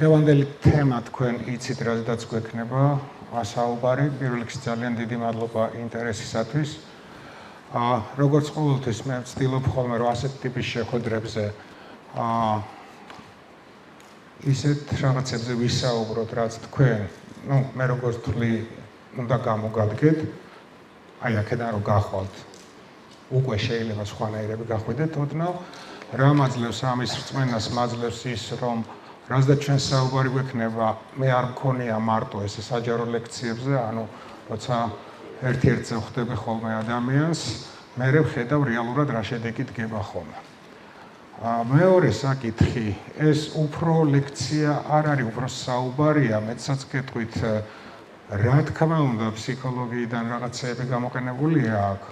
დღევანდელი თემა თქვენ იცით, რაზედაც გვექნება ასაუბარი. პირველ რიგში ძალიან დიდი მადლობა ინტერესისათვის. როგორც ყოველთვის მე ვცდილობ ხოლმე რომ ასეთ ტიპის შეხვედრებზე ისეთ რაღაცებზე ვისაუბროთ, რაც თქვენ, მე როგორც თვლი, უნდა გამოგადგეთ. აი აქედან რომ გახვალთ, უკვე შეიძლება სხვანაირები გახვიდეთ ოდნავ. რა მაძლევს ამის რწმენას, მაძლევს ის, რომ რაზეც ჩვენ საუბარი გვექნება, მე არ მქონია მარტო ესე საჯარო ლექციებზე, ანუ როცა ერთ-ერთზე ხვდები ხოლმე ადამიანს, მე ვხედავ რეალურად რა შედეგი დგება ხოლმე. მეორე საკითხი, ეს უფრო ლექცია არ არის, უფრო საუბარია, მეცაც გეტყვით, რა თქმა უნდა, ფსიქოლოგიიდან რაღაცეები გამოყენებულია აქ.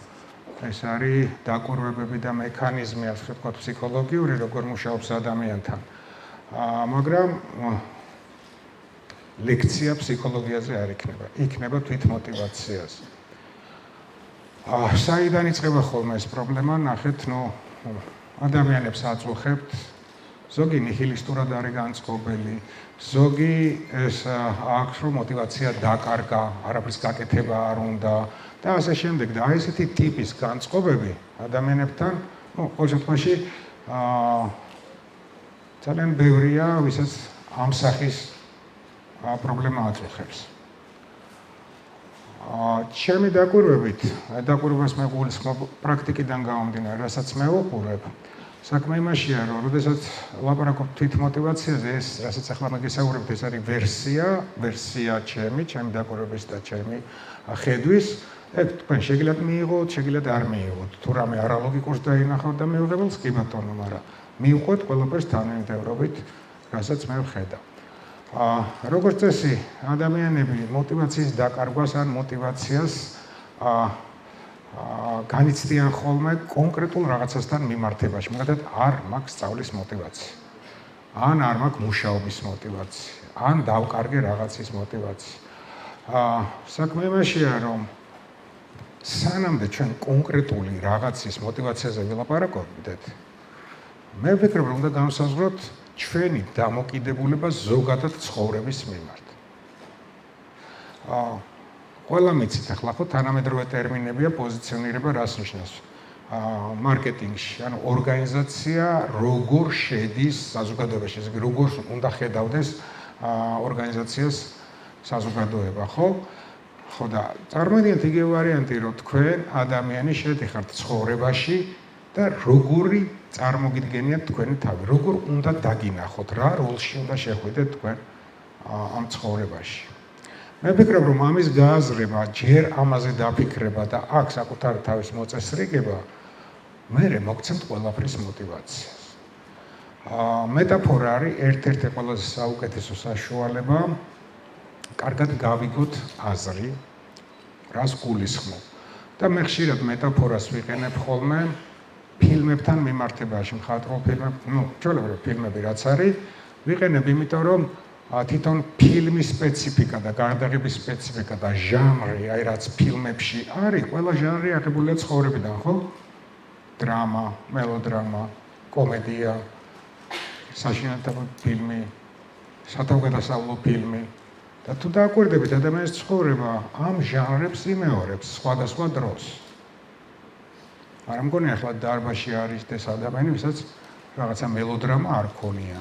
ეს არის დაკვირვებები და მექანიზმი, ასე ვთქვათ, ფსიქოლოგიური, როგორ მუშაობს ადამიანთან. მაგრამ ლექცია ფსიქოლოგიაზე არ იქნება, იქნება თვითმოტივაციაზე. საიდან იწყება ხოლმე ეს პრობლემა, ნახეთ, ადამიანებს აწუხებთ, ზოგი ნიჰილისტურად არის განწყობილი, ზოგი ეს აქვს, რომ мотиваცია დაკარგა, არაფრის გაკეთება არ უნდა და ასე შემდეგ და აი ესეთი ტიპის განწყობები ადამიანებთან, ყოველ შემთხვევაში ძალიან ბევრია, ვისაც ამ სახის პრობლემა აწუხებს. ჩემი დაკვირვებით, დაკვირვებას მე გულისხმობ პრაქტიკიდან გამომდინარე, რასაც მე ვუყურებ. საქმე იმაშია, რომ როდესაც ლაპარაკობ თვითმოტივაციაზე, ეს რასაც ახლა მე გესაუბრებთ, ეს არის ვერსია ჩემი დაკვირვების და ჩემი ხედვის. თქვენ შეგიძლიათ მიიღოთ, შეგიძლიათ არ მიიღოთ. თუ რამე არალოგიკურს დაინახავთ და მიუღებელს, კი ბატონო, მაგრამ მივყვეთ ყველაფერს თანმიმდევრობით, რასაც მე ვხედავ. როგორც წესი, ადამიანები мотиваციის დაკარგვას ან мотиваციას განიცდიან ხოლმე კონკრეტულ რაღაცასთან მიმართებაში. მაგალითად, არ მაქვს სწავლის мотиваცია. ან არ მაქვს მუშაობის мотиваცია. ან დავკარგე რაღაცის мотиваცია. საქმე იმაშია, რომ სანამდე ჩვენ კონკრეტული რაღაცის мотиваციაზე ვილაპარაკობდეთ, მე ვფიქრობ, რომ უნდა განსაზღვროთ ჩვენი დამოკიდებულება ზოგადად ცხოვრების მიმართ. ყველა მიცით ახლა ხო თანამედროვე ტერმინებია პოზიციონირება რას ნიშნავს? მარკეტინგში, ანუ ორგანიზაცია როგორ შედის საზოგადოებაში, როგორ უნდა ხედავდეს ორგანიზაციას საზოგადოება, ხო? ხო და წარმოიდგინეთ იგივე ვარიანტი, რომ თქვენ ადამიანი შედიხართ ცხოვრებაში და როგორი წარმოგიდგენიათ თქვენი თავი, როგორ უნდა დაგინახოთ, რა როლში უნდა შეხვიდეთ თქვენ ამ ცხოვრებაში. მე ვფიქრობ, რომ ამის გააზრება, ჯერ ამაზე დაფიქრება და აქ საკუთარი თავის მოწესრიგება, მერე მოგცემთ ყველაფრის мотиваციას. მეტაფორა არის ერთ-ერთი ყველაზე საუკეთესო საშუალება, კარგად გავიგოთ აზრი, რას გულისხმობ. და მე ხშირად მეტაფორას ვიყენებ ხოლმე ფილმებთან მიმართებაში, მხატვრულ ფილმებთან, ჩვეულებრივ ფილმები რაც არის, ვიყენებ იმიტომ, რომ თვითონ ფილმის სპეციფიკა და გარდაღების სპეციფიკა და ჟანრი, აი რაც ფილმებში არის, ყველა ჟანრი აღებულია ცხოვრებიდან, ხო? დრამა, მელოდრამა, კომედია, საშინაო ფილმი, სათავგადასავლო ფილმი. და თუ დააკვირდებით ადამიანის ცხოვრება ამ ჟანრებს იმეორებს სხვადასხვა დროს. არ მგონია ახლა დარბაზში არის ეს ადამიანი, ვისაც რაღაცა მელოდრამა არ ქონია.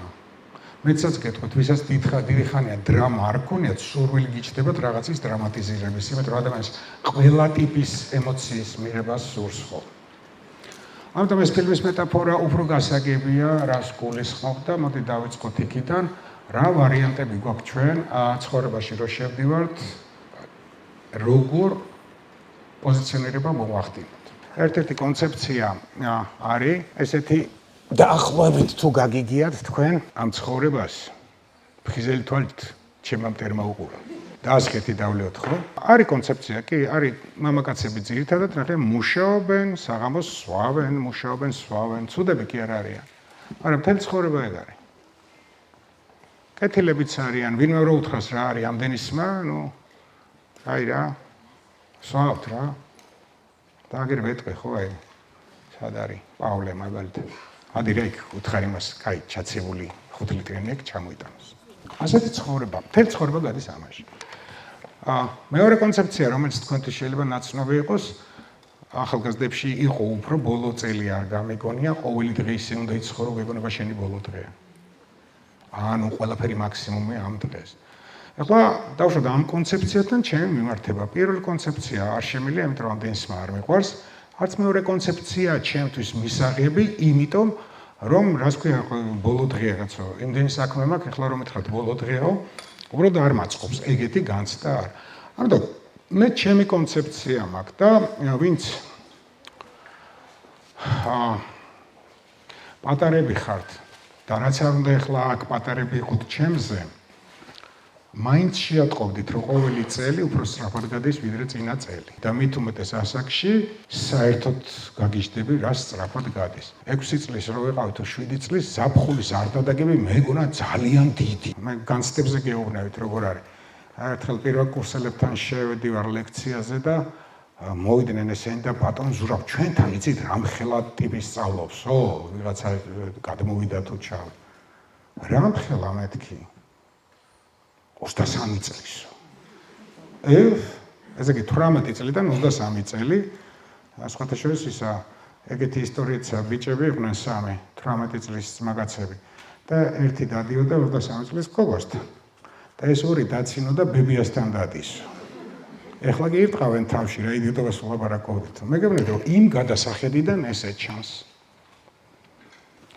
მეცაც გეტყვით, ვისაც დიდი ხანია დრამა არ ქონიათ, სურვილი გიჩნდებათ რაღაცის დრამატიზირების, იმიტომ რომ ადამიანს ყველა ტიპის ემოციის მიღებას სურს ხოლმე. ამიტომ ეს ფილმის მეტაფორა უფრო გასაგებია, რას გულისხმობ და მოდი დავიწყოთ იქიდან, რა ვარიანტები გვაქვს ჩვენ ცხოვრებაში რო შევდივართ, როგორ პოზიციონირება მოვახდინოთ. ერთ-ერთი კონცეფცია არის ესეთი დაახლოებით თუ გაგიგიათ თქვენ ამ ცხოვრებას ფხიზელი თვალით ჩემამ ტერმა უყურა. დაასხეთი დავლეოთ, ხო? არის კონცეფცია, კი, არის მამაკაცები ძირითადად ნახე მუშაობენ, საღამოს სვავენ, ცუდები კი არ არიან. მაგრამ მთელი ცხოვრება ეგ არის. კეთილებიც არიან, ვინმე რო უთხრას რა არის ამდენი სმა, აი რა, სვავთ რა. და აგერ ვეტყვი, ხო, აი, სად არის პავლე მაგალითად. ადი რა იქ უთხარ იმას, კაი, ჩაცებული 5 ლიტრიანი ეგ ჩამოიტანოს. ასეთი ცხოვრება, მთელი ცხოვრება გადის ამაში. მეორე კონცეფცია, რომელიც თქვენთვის შეიძლება ნაცნობი იყოს, ახალგაზრდებში იყო უფრო ბოლო წელი არ გამიგონია, ყოველი დღე ისე უნდა იცხოვრო, გეგონება შენი ბოლო დღეა. ანუ ყველაფერი მაქსიმუმი ამ დღეს. ეხლა დავუშვათ ამ კონცეფციასთან ჩემი მიმართება. პირველი კონცეფცია არ შემილია, იმიტომ რომ ამდენსმა არ მიყვარს. არც მეორე კონცეფცია ჩემთვის მისაღები, იმიტომ რომ რას ქვია ბოლო დღეა კაცო, იმდენი საქმე მაქვს, ეხლა რომ ეთქრათ ბოლო დღეაო, უბრალოდ არ მაწყობს ეგეთი განცდა არ. ამიტომ მე ჩემი კონცეფცია მაქვს და ვინც პატარები ხართ და რაც არ უნდა ეხლა აქ პატარები იყოთ ჩემზე, მაინც შეატყობდით, რომ ყოველი წელი უფრო სწრაფად გადის ვიდრე წინა წელი. და მით უმეტეს ასაკში საერთოდ გაგიჟდები, რა სწრაფად გადის. 6 წლის რო ვიყავით თუ 7 წლის ზაფხულის არ დადაგები მეგონა ძალიან დიდი. მე განცდებზე გეუბნებით როგორ არის. ერთხელ პირველ კურსელებთან შევედივარ ლექციაზე და მოვიდნენ ესენი და ბატონ ზურაბ ჩვენთან იცით რამხელა ტიპი სწავლობსო? ვიღაცა გადმოვიდა თუ ჩავ. რამხელა მეთქი 23 წლისო. ესე იგი 18 წლიდან 23 წელი, სხვათა შორის ისა ეგეთი ისტორიებია, ბიჭები იყვნენ 3, 18 წლის მაგაცები და ერთი დადიოდა 23 წლის გოგოსთან. და ეს ორი დაცინოდა ბებიასთან დადისო. ეხლა კი ირტყავენ თავში რა იდიოტობას ვლაპარაკობთ. მე გეუბნები რომ იმ გადასახედიდან ესე ჩანს.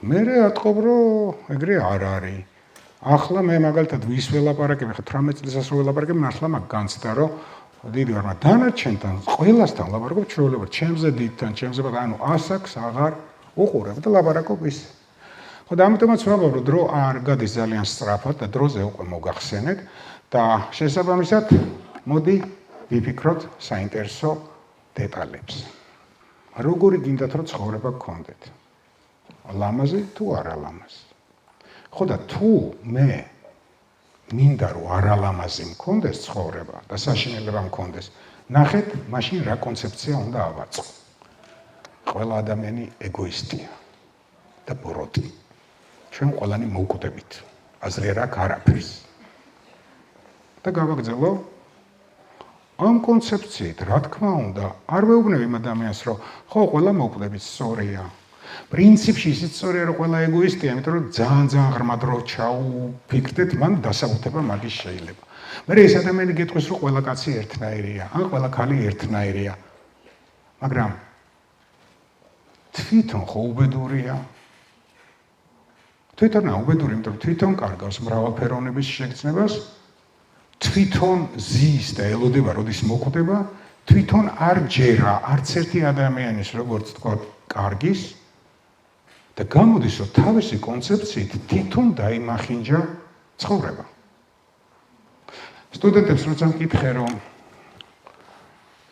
მე ატყობ რომ ეგრე არ არის. ახლა მე მაგალითად ვის ველაპარაკებ, ხა 18 წლისას ველაპარაკებ, ახლა მაგ განცდა რომ დიდი ვარ, მაგრამ დანარჩენთან ყველასთან ლაპარაკობ ჩვეულებრივ, ჩემზე დიდთან, ჩემზე ანუ ასაკს აღარ უყურებ და ლაპარაკობ ის. ხო და ამიტომაც ვამბობ, რომ დრო არ გადის ძალიან სწრაფად და დროზე უკვე მოგახსენეთ და შესაბამისად მოდი ვიფიქროთ საინტერესო დეტალებს. როგორი გინდათ რომ ცხოვრება გქონდეთ? ლამაზი თუ არა ლამაზი? ხო და თუ მე მინდა რომ არალამაზი მქონდეს ცხოვრება და საშინელება მქონდეს, ნახეთ, მაშინ რა კონცეფცია უნდა ავაწყო. ყველა ადამიანი ეგოისტია და ბოროტი. ჩვენ ყველანი მოვკვდებით. აზრი არ აქვს არაფერს. და გავაგრძელო ამ კონცეფციით, რა თქმა უნდა, არ ვეუბნები იმ ადამიანს, რომ ხო, ყველა მოვკვდებით, სწორია. პრინციპში ისიც სწორია, რომ ყველა ეგოისტია, იმიტომ რომ ძალიან ღრმა დრო ჩაუფიქრდეთ, მან დასაბუთება მაგის შეიძლება. მე ეს ადამიანი გეტყვის, რომ ყველა კაცი ერთნაირია, ან ყველა ქალი ერთნაირია. მაგრამ თვითონ ხო უბედურია? თვითონა უბედური, იმიტომ რომ თვითონ კარგავს მრავალფეროვნების შეგრძნებას, თვითონ ზის და ელოდება, როდის მოკვდება, თვითონ არ ჯერა არც ერთი ადამიანის, როგორც თქვა, კარგის და გამოდის, რომ თავისი კონცეფციით თვითონ დაიმახინჯა ცხოვრება. სტუდენტებს როცა მკითხე, რომ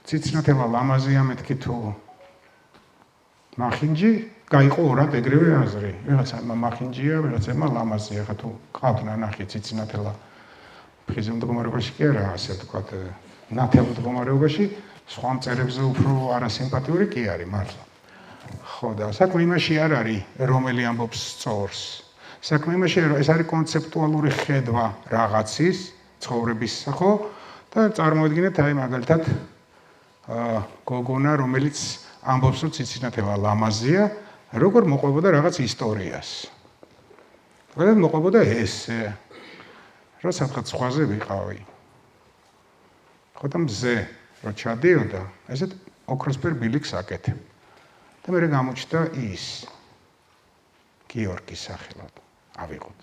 ციცინათელა ლამაზია, მეთქი თუ მახინჯი, გაიყო ორად ეგრევე აზრი. ვიღაცამ მახინჯია, ვიღაცამ ლამაზია, ხა თუ ყავთ ნანახი ციცინათელა ფიზიურ მდგომარეობაში კი არა, ასე ვთქვათ, ნათელ მდგომარეობაში, სხვა მწერებზე უფრო არასიმპათიური კი არის, მართლა. ხო და საქმე იმაში არ არის, რომელი ამბობს სწორს. საქმე იმაში, რომ ეს არის კონცეპტუალური ხედვა რაღაცის, ცხოვრების, ხო? და წარმოიდგინეთ აი მაგალითად გოგონა, რომელიც ამბობს, რომ ციცინათელა ლამაზია, როგორ მოყვებოდა რაღაც ისტორიას. მაგალითად მოყვებოდა ესე, რომ საფრთხე ზღვაზე ვიყავი. ხო და მზე რო ჩადიოდა, ესეთ ოქროსფერ ბილიკს აკეთე. და მე გამოჩნდა ის გიორგის სახელად ავიღოთ.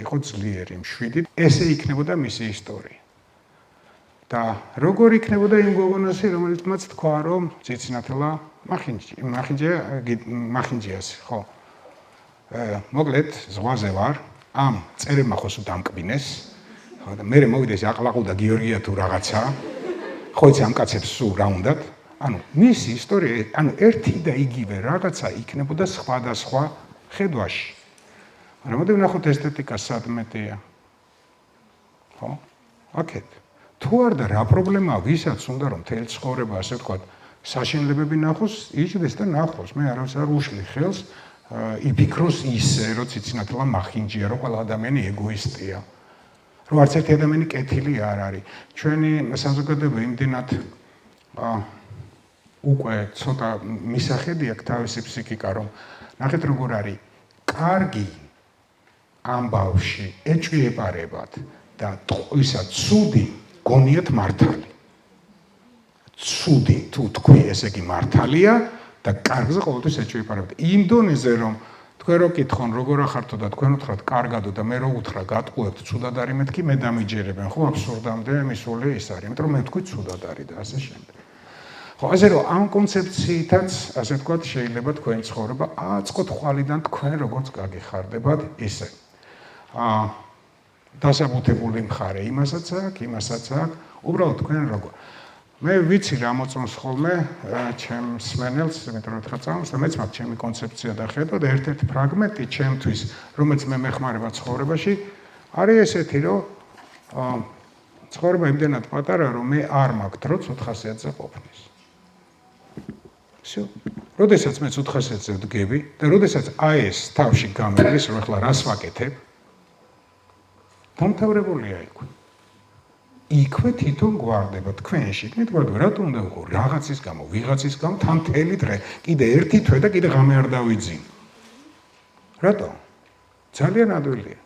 იყო ძლიერი მშვიდი, ესე იქნებოდა მისი ისტორია. და როგორ იქნებოდა იმ გოგონასი, რომელიც მას თქვა, რომ ციცინათელა მახინჯიას, ხო. მოკლედ, ზღვაზე ვარ, ამ წერებმა ხო სულ დამკბინეს, ხო და მე მოვიდეს აყლაყუდა გიორგია თუ რაღაცა, ხო იცი ამ კაცებს სულ რა უნდათ? ანუ მისი ისტორია, ანუ ერთი და იგივე რაღაცა იქნებოდა სხვადასხვა ხედვაში. მაგრამ მოდი ვნახოთ ესთეტიკა სადმეტია. ხო? აქეთ. თუ არ და რა პრობლემაა, ვისაც უნდა რომ მთელი ცხოვრება, ასე ვთქვათ, საშინელებები ნახოს, იჭდეს და ნახოს. მე არავის არ უშლი ხელს, იფიქროს ისე, რომ ციცინათელა მახინჯია, რომ ყველა ადამიანი ეგოისტია. რომ არც ერთი ადამიანი კეთილი არ არის. ჩვენი საზოგადოება იმდენად უკვე ცოტა მისახედი აქვს თავისი ფსიქიკა, რომ ნახეთ როგორ არის კარგი ამბავში ეჭვიებარებად და ტყვისა ცუდი გონიათ მართალი. ცუდი თუ თქვი ესე იგი მართალია და კარგზე ყოველთვის ეჭვიებარებად. იმ დონეზე რომ თქვენ რო კითხონ როგორ ახართო და თქვენ უთხრათ კარგადო და მე რო უთხრა გატყუებთ ცუდად არის მეთქი მე დამიჯერებენ ხო აბსურდამდე მისული ის არის იმიტომ რომ მე ვთქვი ცუდად არის და ასე შემდეგ. ხო ასე რომ ამ კონცეფციითაც ასე ვთქვათ შეიძლება თქვენი ცხოვრება აწყოთ ხვალიდან თქვენ როგორც გაგიხარდებათ ისე. დასაბუთებული მხარე იმასაც აქვს, იმასაც აქვს, უბრალოდ თქვენ როგორ. მე ვიცი რა მოწონს ხოლმე ჩემს მსმენელს, იმიტომ რომ ხა წამოს და მეც მაქვს ჩემი კონცეფცია და ხედვა და ერთ-ერთი ფრაგმენტი ჩემთვის, რომელიც მე მეხმარება ცხოვრებაში, არის ესეთი, რომ ცხოვრება იმდენად პატარა, რომ მე არ მაქვს დრო 400-ზე ყოფნის. всё. როდესაც მე 400-ზე ვდგები და როდესაც აი ეს თავში გამერის, რომ ახლა რას ვაკეთებ? დამთავრებულია იქ. იქვე თვითონ გვარდება თქვენში, იქნით გვარდება, რატომ უნდა ვიყო რაღაცის გამო, ვიღაცის გამო, თან მთელი დღე, კიდე ერთი თვე და კიდე ღამე არ დავიძინო. რატომ? ძალიან ადვილია.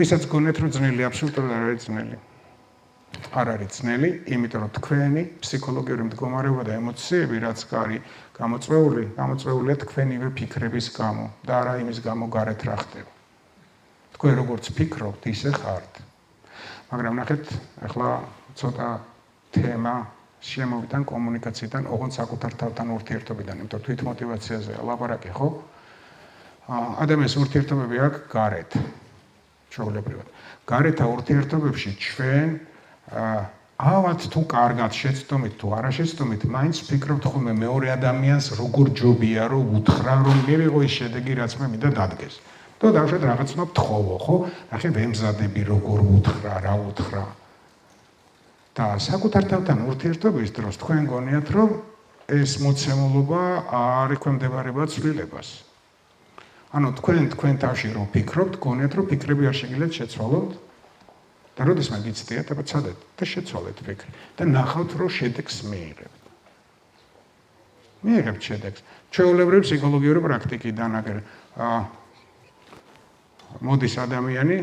ვისაც გონეთ რომ ძნელი, აბსოლუტურად არ არის ძნელი. არ არის ძნელი, იმიტომ რომ თქვენი ფსიქოლოგიური მდგომარეობა და ემოციები რაც არის გამოწვეულია თქვენივე ფიქრების გამო და არა იმის გამო გარეთ რა ხდება. თქვენ როგორც ფიქრობთ, ისე ხართ. მაგრამ ნახეთ, ახლა ცოტა თემა შემოვიდა კომუნიკაციიდან, ოღონდ საკუთარ თავთან ურთიერთობიდან, იმიტომ თვითმოტივაციაზე ლაპარაკი, ხო? ადამიანის ურთიერთობები აქვს გარეთ. ჩვეულებრივად. გარეთ ურთიერთობებში ჩვენ ავად თუ კარგად შეცდომით თუ არა შეცდომით, მაინც ფიქრობთ ხოლმე მეორე ადამიანს როგორ ჯობია, რომ უთხრა, რომ მივიღო ის შედეგი, რაც მე მინდა დადგეს. და დავშედ რაღაცნაირ ვთხოვო, ხო? ნახე ვემზადები როგორ უთხრა, რა უთხრა. და საკუთარ თავთან ურთიერთობის დროს თქვენ გონიათ, რომ ეს მოცემულობა არ ექვემდებარება ცვლილებას. ანუ თქვენ თავში რომ ფიქრობთ, გონიათ, რომ ფიქრები არ შეგიძლიათ შეცვალოთ და როდესაც გიცდიათ, აბა ცადეთ და შეცვალეთ ფიქრი და ნახავთ, რომ შედეგს მიიღებთ. მიიღებთ შედეგს. ჩვეულებრივ ფსიქოლოგიური პრაქტიკიდან აგერ მოდის ადამიანი,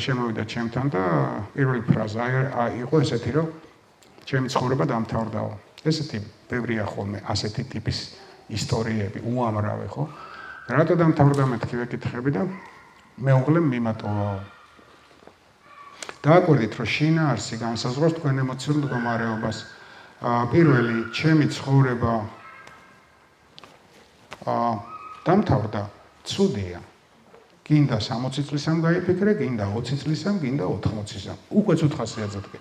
შემოვიდა ჩემთან და პირველი ფრაზა იყო ესეთი, რომ ჩემი ცხოვრება დამთავრდაო. ესეთი ბევრია ხოლმე ასეთი ტიპის ისტორიები, უამრავი, ხო? რატო დამთავრდა მეთქი ვეკითხები და მეუღლემ მიმატოვაო. დააკვირდით, რომ შინაარსი განსაზღვრავს თქვენ ემოციურ მდგომარეობას. პირველი ჩემი ცხოვრება დამთავრდა, ცუდია. გინდა 60 წლისამ გაიფიქრე, გინდა 20 წლისამ, გინდა 80-ისამ. უკვე 400-ზე დგე.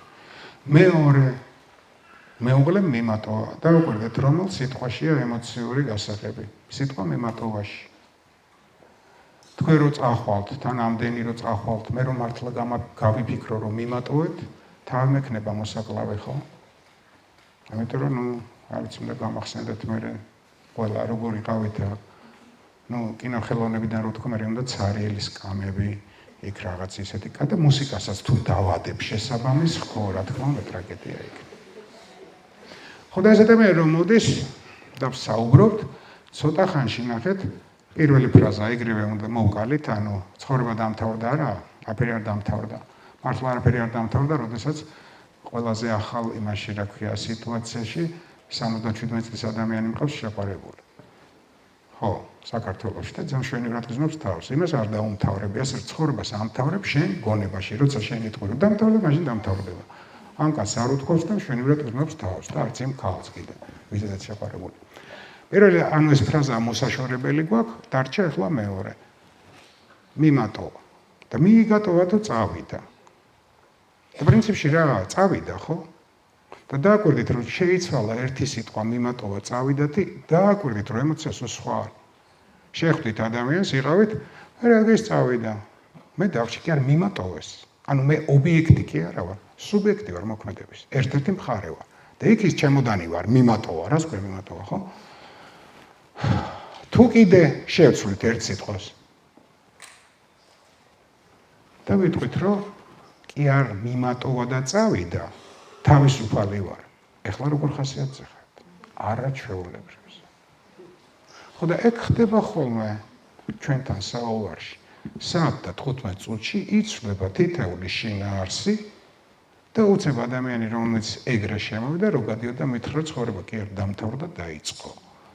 მეორე მეუღლემ მიმატოვა. დააკვირდეთ, რომელ სიტყვაშია ემოციური გასაღები. სიტყვა მიმატოვაში. თქვენ რო წახვალთ, თან ამდენი რო წახვალთ, მე რომ მართლა გავიფიქრო, რომ მიმატოვეთ, თავი მექნება მოსაკლავე, ხო? ამიტომ რომ არ ვიცი, უნდა გამახსენდეთ მე ყველა როგორ იყავით კინოხელოვნებიდან რო თქვა, მე უნდა ცარიელის კამები, იქ რაღაც ისეთი და მუსიკასაც თუ დავადებ შესაბამის, ხო, რა თქმა უნდა, ტრაგედია იქ. ხო და ეს ადამიანი რომ მოდის და საუბრობთ, ცოტა ხანში ნახეთ, პირველი ფრაზა იგივე უნდა მოვკალით, ანუ ცხოვრება დამთავრდა არა, აფერი არ დამთავრდა. მართლა არაფერი არ დამთავრდა, როდესაც ყველაზე ახალ იმაში, რა ქვია, სიტუაციაში 77 წლის ადამიანი მყავს შეყარებული. ხო, საქართველოში და ძალიან შვენივრად გზნობს თავს. იმას არ დაუმთავრები, ასე ცხოვრებას ამთავრებ შენ გონებაში, როცა შენი ტყური დამთავრდა, მაშინ დამთავრდება. ამ კაცს არ უთხოვს და შვენივრად გზნობს თავს და არც იმ ქალს კიდე, ვისაც შეყარებული. პირველი ანუ ეს ფრაზა მოსაშორებელი გვაქვს, დარჩა ახლა მეორე. მიმატოვა. და მიიგატოვა თუ წავიდა. და პრინციპში რა, წავიდა, ხო? და დააკვირდით, რომ შეიცვალა ერთი სიტყვა მიმატოვა წავიდა და დააკვირდით, რომ ემოციას სხვა არის. შეხვდით ადამიანს, იყავით, რა ეს წავიდა. მე დავში კი არ მიმატოვეს. ანუ მე ობიექტი კი არა ვარ, სუბიექტი ვარ მოქმედების. ერთ-ერთი მხარე ვარ. და იქ ის ჩემოდანი ვარ, მიმატოვა, რას ქვია მიმატოვა, ხო? თუ კიდე შევცვლით ერთ სიტყვას და ვიტყვით, რომ კი არ მიმატოვა და წავიდა, თავისუფალი ვარ. ეხლა როგორ ხასიათზე ხართ? არაჩვეულებრივს. ხო და ეგ ხდება ხოლმე ჩვენთან საუბარში. საათ და 15 წუთში იცვლება თითეული შინაარსი და უცებ ადამიანი, რომელიც ეგრე შემოვიდა, რო გადიოდა მითხრა ცხოვრება კი არ დამთავრდა და დაიწყო.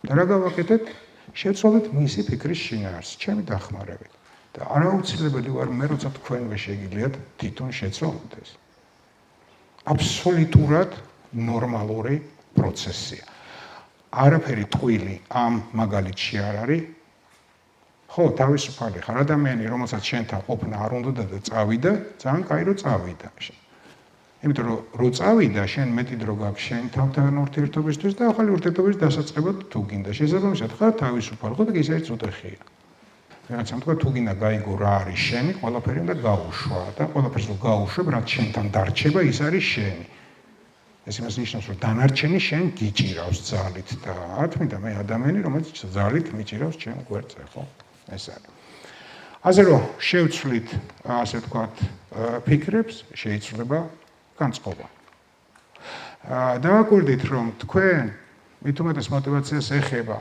და რა გავაკეთეთ? შევცვალეთ მისი ფიქრის შინაარსს, ჩემი დახმარებით. და არაუცილებელი ვარ მე, როცა თქვენვე შეგიძლიათ თვითონ შეცვალოთ ეს. აბსოლუტურად ნორმალური პროცესია. არაფერი ტყუილი ამ მაგალითში არ არის. ხო, თავისუფალი ხარ ადამიანი, რომელსაც შენთან ყოფნა არ უნდა და წავიდა, ძალიან კაი რომ წავიდა. იმიტომ რომ რო წავიდა, შენ მეტი დრო გაქვს შენ თავთან ურთიერთობისთვის და ახალი ურთიერთობის დასაწყებად თუ გინდა. შესაბამისად ხარ თავისუფალი, ხო და ის არის უთხია. რაც ამთქვა თუ გინდა გაიგო რა არის შენი, ყველაფერი უნდა გაუშვა და ყველაფერს რო გაუშვებ, რაც შენთან დარჩება, ის არის შენი. ეს იმას ნიშნავს, რომ დანარჩენი შენ გიჭირავს ძალით და რა თქმა უნდა მე ადამიანი, რომელიც ძალით მიჭირავს ჩემ გვერდზე, ხო? ეს არის. ასე რომ შევცვლით, ასე ვთქვათ, ფიქრებს, შეიცვლება განწყობა. დავაკვირდით, რომ თქვენ მით უმეტეს мотиваციას ეხება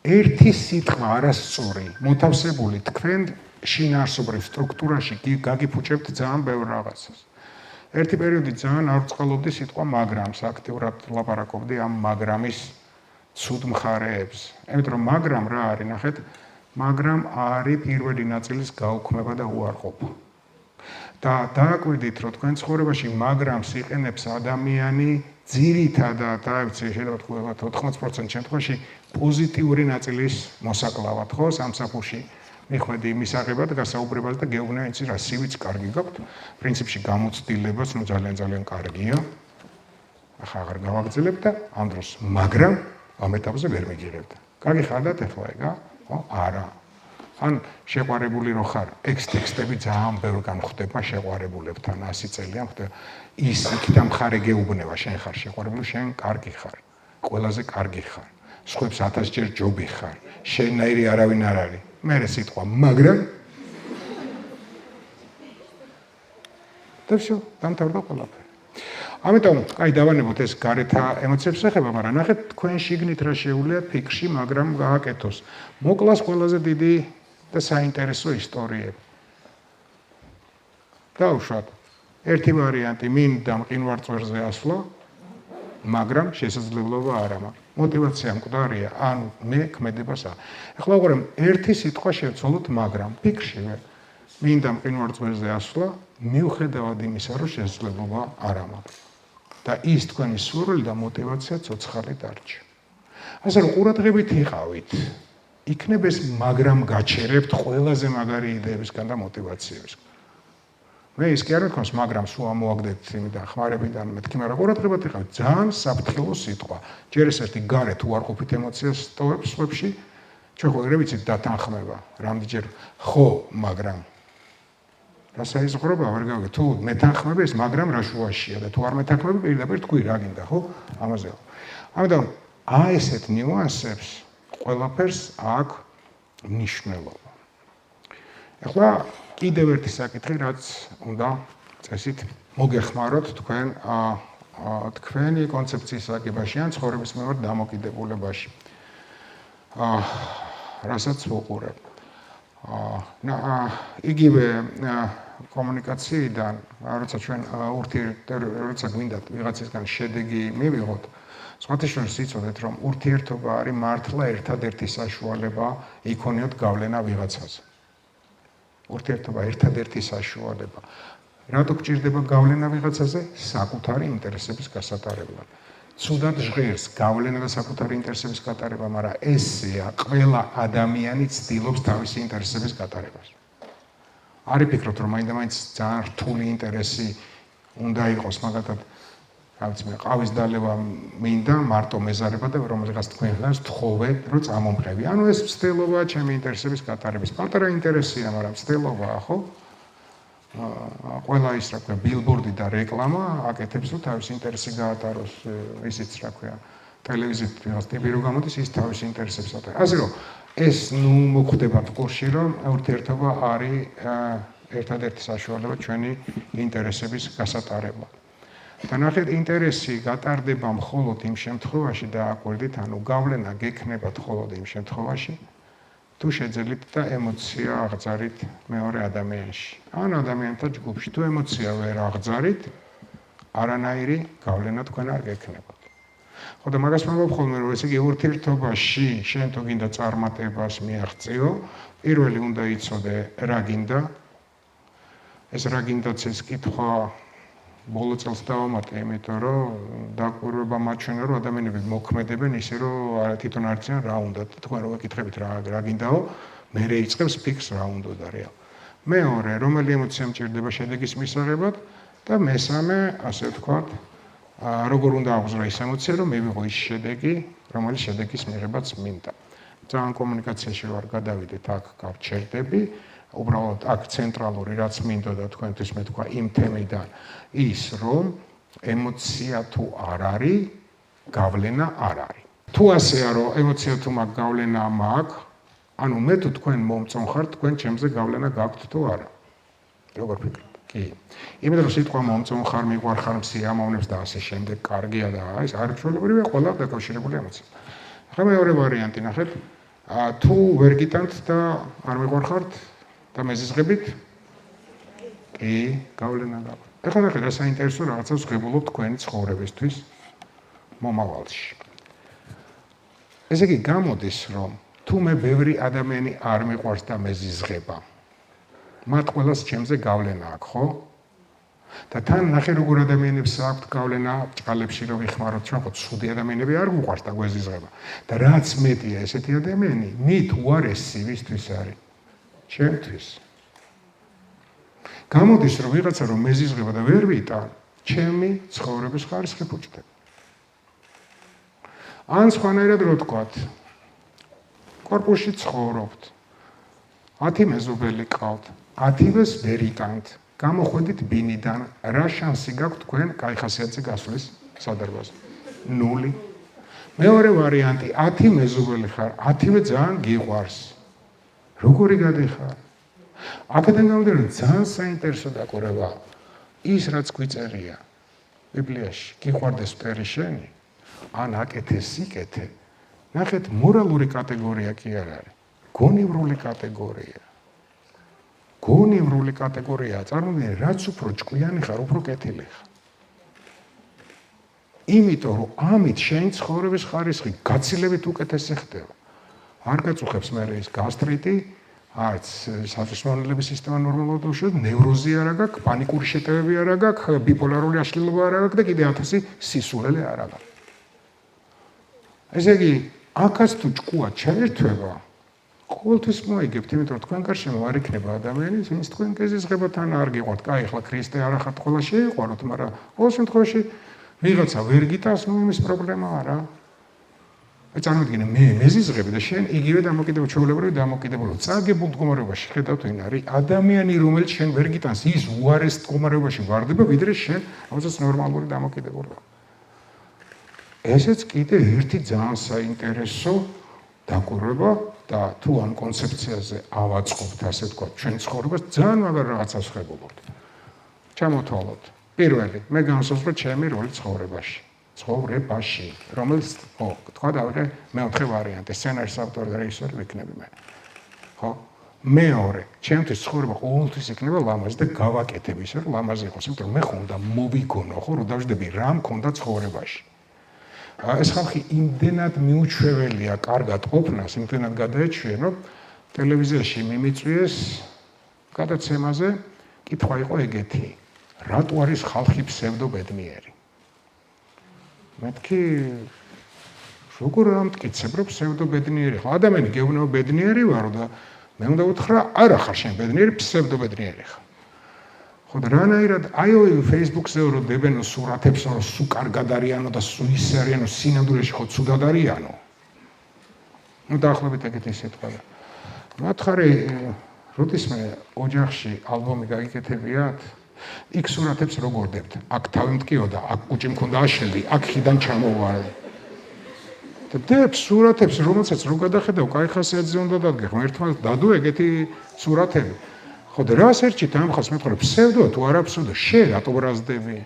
ერთი სიტყვა არასწორი, მოთავსებული თქვენ შინაარსობრივ სტრუქტურაში გაგიფუჭებთ ძალიან ბევრ რაღაცას. ერთი პერიოდი ძალიან არ ვწყალობდი სიტყვა მაგრამს, აქტიურად ლაპარაკობდი ამ მაგრამის ცუდ მხარეებს. იმიტომ რომ მაგრამ რა არის, ნახეთ, მაგრამ არის პირველი ნაწილის გაუქმება და უარყოფა. და დააკვირდით, რომ თქვენ ცხოვრებაში მაგრამს იყენებს ადამიანი ძირითადად, რა ვიცი, შეიძლება თქვა 80% შემთხვევაში პოზიტიური ნაწილის მოსაკლავად, ხო, სამსახურში მიხვედი მისაღებად, გასაუბრებად და გეუბნები, იცი რა, სივიც კარგი გაქვთ, პრინციპში გამოცდილებას, ნუ ძალიან კარგია. ახლა აღარ გავაგრძელებ და ამ დროს მაგრამ ამ ეტაპზე ვერ მიგიღებთ. გაგიხარდათ ახლა ეგა? ხო, არა. ან შეყვარებული რო ხარ, ტექსტები ძალიან ბევრ განხდება შეყვარებულებთან 100 წელია ხდება. ის იქიდან მხარე გეუბნება, შენ ხარ შეყვარებული, შენ კარგი ხარ. ყველაზე კარგი ხარ. სხვებს 1000 ჯერ ჯობი ხარ. შენნაირი არავინ არ არის. მერე სიტყვა, მაგრამ და всё, დამთავრდა ყველაფერი. ამიტომ, კაი, დავანებოთ ეს გარეთა ემოციებს ეხება, მაგრამ ნახეთ, თქვენ შიგნით რა შეუძლიათ ფიქრში, მაგრამ გააკეთოს. მოკლას ყველაზე დიდი და საინტერესო ისტორიები. დავუშვათ, ერთი ვარიანტი მინდა მყინვარწვერზე ასვლა, მაგრამ შესაძლებლობა არ აქვს. мотиваცია მკვდარია, ანუ მე ქმედებას არ. ახლა უყურებ, ერთი სიტყვა შევცვალოთ, მაგრამ ფიქრშივე მინდა მყინვარწვერზე ასვლა, მიუხედავად იმისა, რომ შესაძლებლობა არ აქვს. და ის თქვენი სურვილი და мотиваცია ცოცხალი დარჩა. ასე რომ ყურადღებით იყავით. იქნებ ეს მაგრამ გაჩერებთ ყველაზე მაგარი იდეებისგან და мотиваციებისგან. მე ის კი არ მქონს, მაგრამ სულ ამოაგდეთ იმიდან ხმარებიდან მეთქი, მაგრამ ყურადღებით იყავით, ძალიან საფრთხილო სიტყვა. ჯერ ეს ერთი გარეთ უარყოფით ემოციას ტოვებს სხვებში, ჩვენ ხო ვიცით დათანხმება, რამდენჯერ ხო, მაგრამ რა საიზღრობა ვერ გავიგე, თუ მეთანხმები ეს მაგრამ რა შუაშია და თუ არ მეთანხმები პირდაპირ თქვი რა გინდა, ხო? ამაზე. ამიტომ აი ესეთ ნიუანსებს ყველაფერს აქვს მნიშვნელობა. ახლა კიდევ ერთი საკითხი, რაც უნდა წესით მოგეხმაროთ თქვენ თქვენი კონცეფციის აგებაში ან ცხოვრების მიმართ დამოკიდებულებაში. რასაც ვუყურებ. იგივე კომუნიკაციიდან, როცა ჩვენ როცა გვინდათ ვიღაცისგან შედეგი მივიღოთ, სხვათა შორის იცოდეთ, რომ ურთიერთობა არის მართლა ერთადერთი საშუალება იქონიოთ გავლენა ვიღაცაზე. ურთიერთობა ერთადერთი საშუალება. რატო გჭირდება გავლენა ვიღაცაზე? საკუთარი ინტერესების გასატარებლად. ცუდად ჟღერს გავლენა და საკუთარი ინტერესების გატარება, მაგრამ ესეა ყველა ადამიანი ცდილობს თავისი ინტერესების გატარებას. არ იფიქროთ, რომ მაინდა-მაინც ძალიან რთული ინტერესი უნდა იყოს, მაგალითად, რა ვიცი მე, ყავის დალევა მინდა, მარტო მეზარება და რომელიღაც თქვენგანს თხოვე, რომ წამომღები. ანუ ეს ცდილობაა ჩემი ინტერესების გატარების. პატარა ინტერესია, მაგრამ ცდილობაა, ხო? ყველა ის, რა ქვია, ბილბორდი და რეკლამა აკეთებს, რომ თავისი ინტერესი გაატაროს, ისიც, რა ქვია, ტელევიზიით ვიღაც ტიპი რო გამოდის, ის თავის ინტერესებს ატარებს. ასე რომ ეს მოხდება კურსში, რომ ურთიერთობა არის ერთადერთი საშუალება ჩვენი ინტერესების გასატარებლად. და ნახეთ, ინტერესი გატარდება მხოლოდ იმ შემთხვევაში და აკვირდით, ანუ გავლენა გექნებათ მხოლოდ იმ შემთხვევაში, თუ შეძელით და ემოცია აღძარით მეორე ადამიანში. ან ადამიანთა ჯგუფში თუ ემოცია ვერ აღძარით, არანაირი გავლენა თქვენ არ გექნებათ. ხო და მაგას მომავალ ხოლმე რომ ესე იგი ურთიერთობაში შენ თუ გინდა წარმატებას მიაღწიო, პირველი უნდა იცოდე რა გინდა. ეს რა გინდაც ეს კითხვა ბოლო წელს დავამატე, იმიტომ რომ დაკვირვება მაჩვენა, რომ ადამიანები მოქმედებენ ისე, რომ თვითონ არ იციან რა უნდა. თქვენ რო ეკითხებით რა გინდაო, მე რეიწყებს ფიქს რა უნდა რეალ. მეორე, რომელი ემოცია მჭირდება შედეგის მისაღებად და მესამე, ასე ვთქვათ, როგორ უნდა აღზრა ის ემოცია, რომ მივიღო ის შედეგი, რომელიც შედეგის მიღებაც მინდა. ძალიან კომუნიკაციაში ვარ გადავიდეთ, აქ გავჩერდები. უბრალოდ აქ ცენტრალური რაც მინდოდა თქვენთვის მე თქვა იმ თემიდან ის რომ ემოცია თუ არ არის, გავლენა არ არის. თუ ასეა რომ ემოცია თუ მაგ გავლენა მაქვს, ანუ მე თუ თქვენ მომწონ ხართ, თქვენ ჩემზე გავლენა გაქვთ თუ არა. როგორ ფიქრობთ? კი. იმიტომ რომ სიტყვა მომწონ ხარ, მიყვარ ხარ, სიამოვნებს და ასე შემდეგ, კარგია და ეს არის ჩვეულებრივია ყველა დაკავშირებული ემოცია. ახლა მეორე ვარიანტი ნახეთ, თუ ვერ გიტანთ და არ მიყვარ ხართ და მეზიზღებით? კი, გავლენა გაქვთ. ახლა ნახეთ, რა საინტერესო რაღაცას ვღებულობ თქვენი ცხოვრებისთვის მომავალში. ესე იგი, გამოდის, რომ თუ მე ბევრი ადამიანი არ მიყვარს და მეზიზღება, მათ ყველას ჩემზე გავლენა აქვს, ხო? და თან ნახე როგორ ადამიანებს აქვთ გავლენა ჭყალებში რომ იხმაროთ, ჩვენ ხო ცუდი ადამიანები არ გვყვარს და გვეზიზღება. და რაც მეტია ესეთი ადამიანი, მით უარესი ვისთვის არის? ჩემთვის. გამოდის რომ ვიღაცა რომ მეზიზღება და ვერ ვიტან, ჩემი ცხოვრების ხარისხი ფუჭდება. ან სხვანაირად რო ვთქვათ, კორპუსში ცხოვრობთ, 10 მეზობელი ყავთ, 10-ს ვერ იტანთ, გამოხვედით ბინიდან, რა შანსი გაქვთ თქვენ კაი ხასიათზე გასვლის სადარბაზო? 0. მეორე ვარიანტი, 10 მეზობელი ხარ, 10-ვე ძალიან გიყვარს. როგორი გადიხარ? აქედან გამომდინარე, რომ ძალიან საინტერესო დაკვირვება ის რაც გვიწერია ბიბლიაში, გიყვარდეს მტერი შენი, ან აკეთე სიკეთე, ნახეთ, მორალური კატეგორია კი არ არის, გონივრული კატეგორია. გონივრული კატეგორიაა, წარმოიდგინე, რაც უფრო ჭკვიანი ხარ, უფრო კეთილი ხარ. იმიტომ რომ ამით შენი ცხოვრების ხარისხი გაცილებით უკეთესი ხდება. არ გაწუხებს მე ის გასტრიტი, არც საწესმონელების სისტემა ნორმალურად უშუალოდ, ნევროზი არ აქვს, პანიკური შეტევები არ აქვს, ბიპოლარული აშლილობა არ აქვს და კიდე 1000 სისულელე არ აქვს. ესე იგი, აქაც თუ ჭკუა ჩაერთვება, ყოველთვის მოიგებთ, იმიტომ რომ თქვენ გარშემო არ იქნება ადამიანი, ვინც თქვენ გეზიზღებათ ან არ გიყვართ. კაი, ახლა ქრისტე არ ახართ, ყველა შეიყვაროთ, მაგრამ ყოველ შემთხვევაში ვიღაცა ვერ გიტანს, ნუ იმის პრობლემა არა. აი წარმოიდგინე, მე მეზიზღები და შენ იგივე დამოკიდებულება, ჩვეულებრივი დამოკიდებულება. წაგებულ მდგომარეობაში ხედავთ ვინ არის ადამიანი, რომელიც შენ ვერ გიტანს, ის უარეს მდგომარეობაში ვარდება, ვიდრე შენ, რომელსაც ნორმალური დამოკიდებულება. ესეც კიდე ერთი ძალიან საინტერესო დაკვირვება და თუ ამ კონცეფციაზე ავაწყობთ, ასე ვთქვათ, ჩვენ ცხოვრებას ძალიან მაგარ რაღაცას ვხებულობთ. ჩამოთვალოთ. პირველი, მე განსაზღვრე ჩემი როლი ცხოვრებაში. ცხოვრებაში, რომელიც, თქვა დავიღე მეოთხე ვარიანტი, სცენარის ავტორი და რეჟისორი ვიქნები მე. ხო? მეორე, ჩემთვის ცხოვრება ყოველთვის იქნება ლამაზი და გავაკეთებ ისე, რომ ლამაზი იყოს, იმიტომ რომ მე ხო უნდა მოვიგონო, ხო, რომ დავждები რა მქონდა ცხოვრებაში. ეს ხალხი იმდენად მიუჩვეველია კარგად ყოფნას, იმდენად გადაეჩვიენ, რომ ტელევიზიაში მიმიწვიეს გადაცემაზე კითხვა იყო ეგეთი: რატო არის ხალხი ფსევდობედნიერი? მეთქი როგორ ამტკიცებ, რომ ფსევდობედნიერი ხარ? ადამიანი გეუბნება ბედნიერი ვარო და მე უნდა უთხრა, არა ხარ შენ ბედნიერი, ფსევდობედნიერი ხარ. ხო და რანაირად აი Facebook-ზე რო დებენ სურათებს, რომ სუ კარგად არიანო და სუ ისე არიანო, სინამდვილეში ხო ცუდად არიანო. ნუ დაახლოებით ეგეთი სიტყვა. მათხარი, როდის მე ოჯახში ალბომი გაგიკეთებიათ, იქ სურათებს როგორ დებთ? აქ თავი მტკიოდა, აქ კუჭი მქონდა აშლილი, აქ ხიდან ჩამოვარ. და დებს სურათებს, რომელსაც რო გადახედავ, კაი ხასიათზე უნდა დადგე, ღმერთმა დადო ეგეთი სურათები. ხო და რას ერჩით ამ ხას მეტყობა ფსევდოა თუ არა ფსევდო, შე რატო ბრაზდები?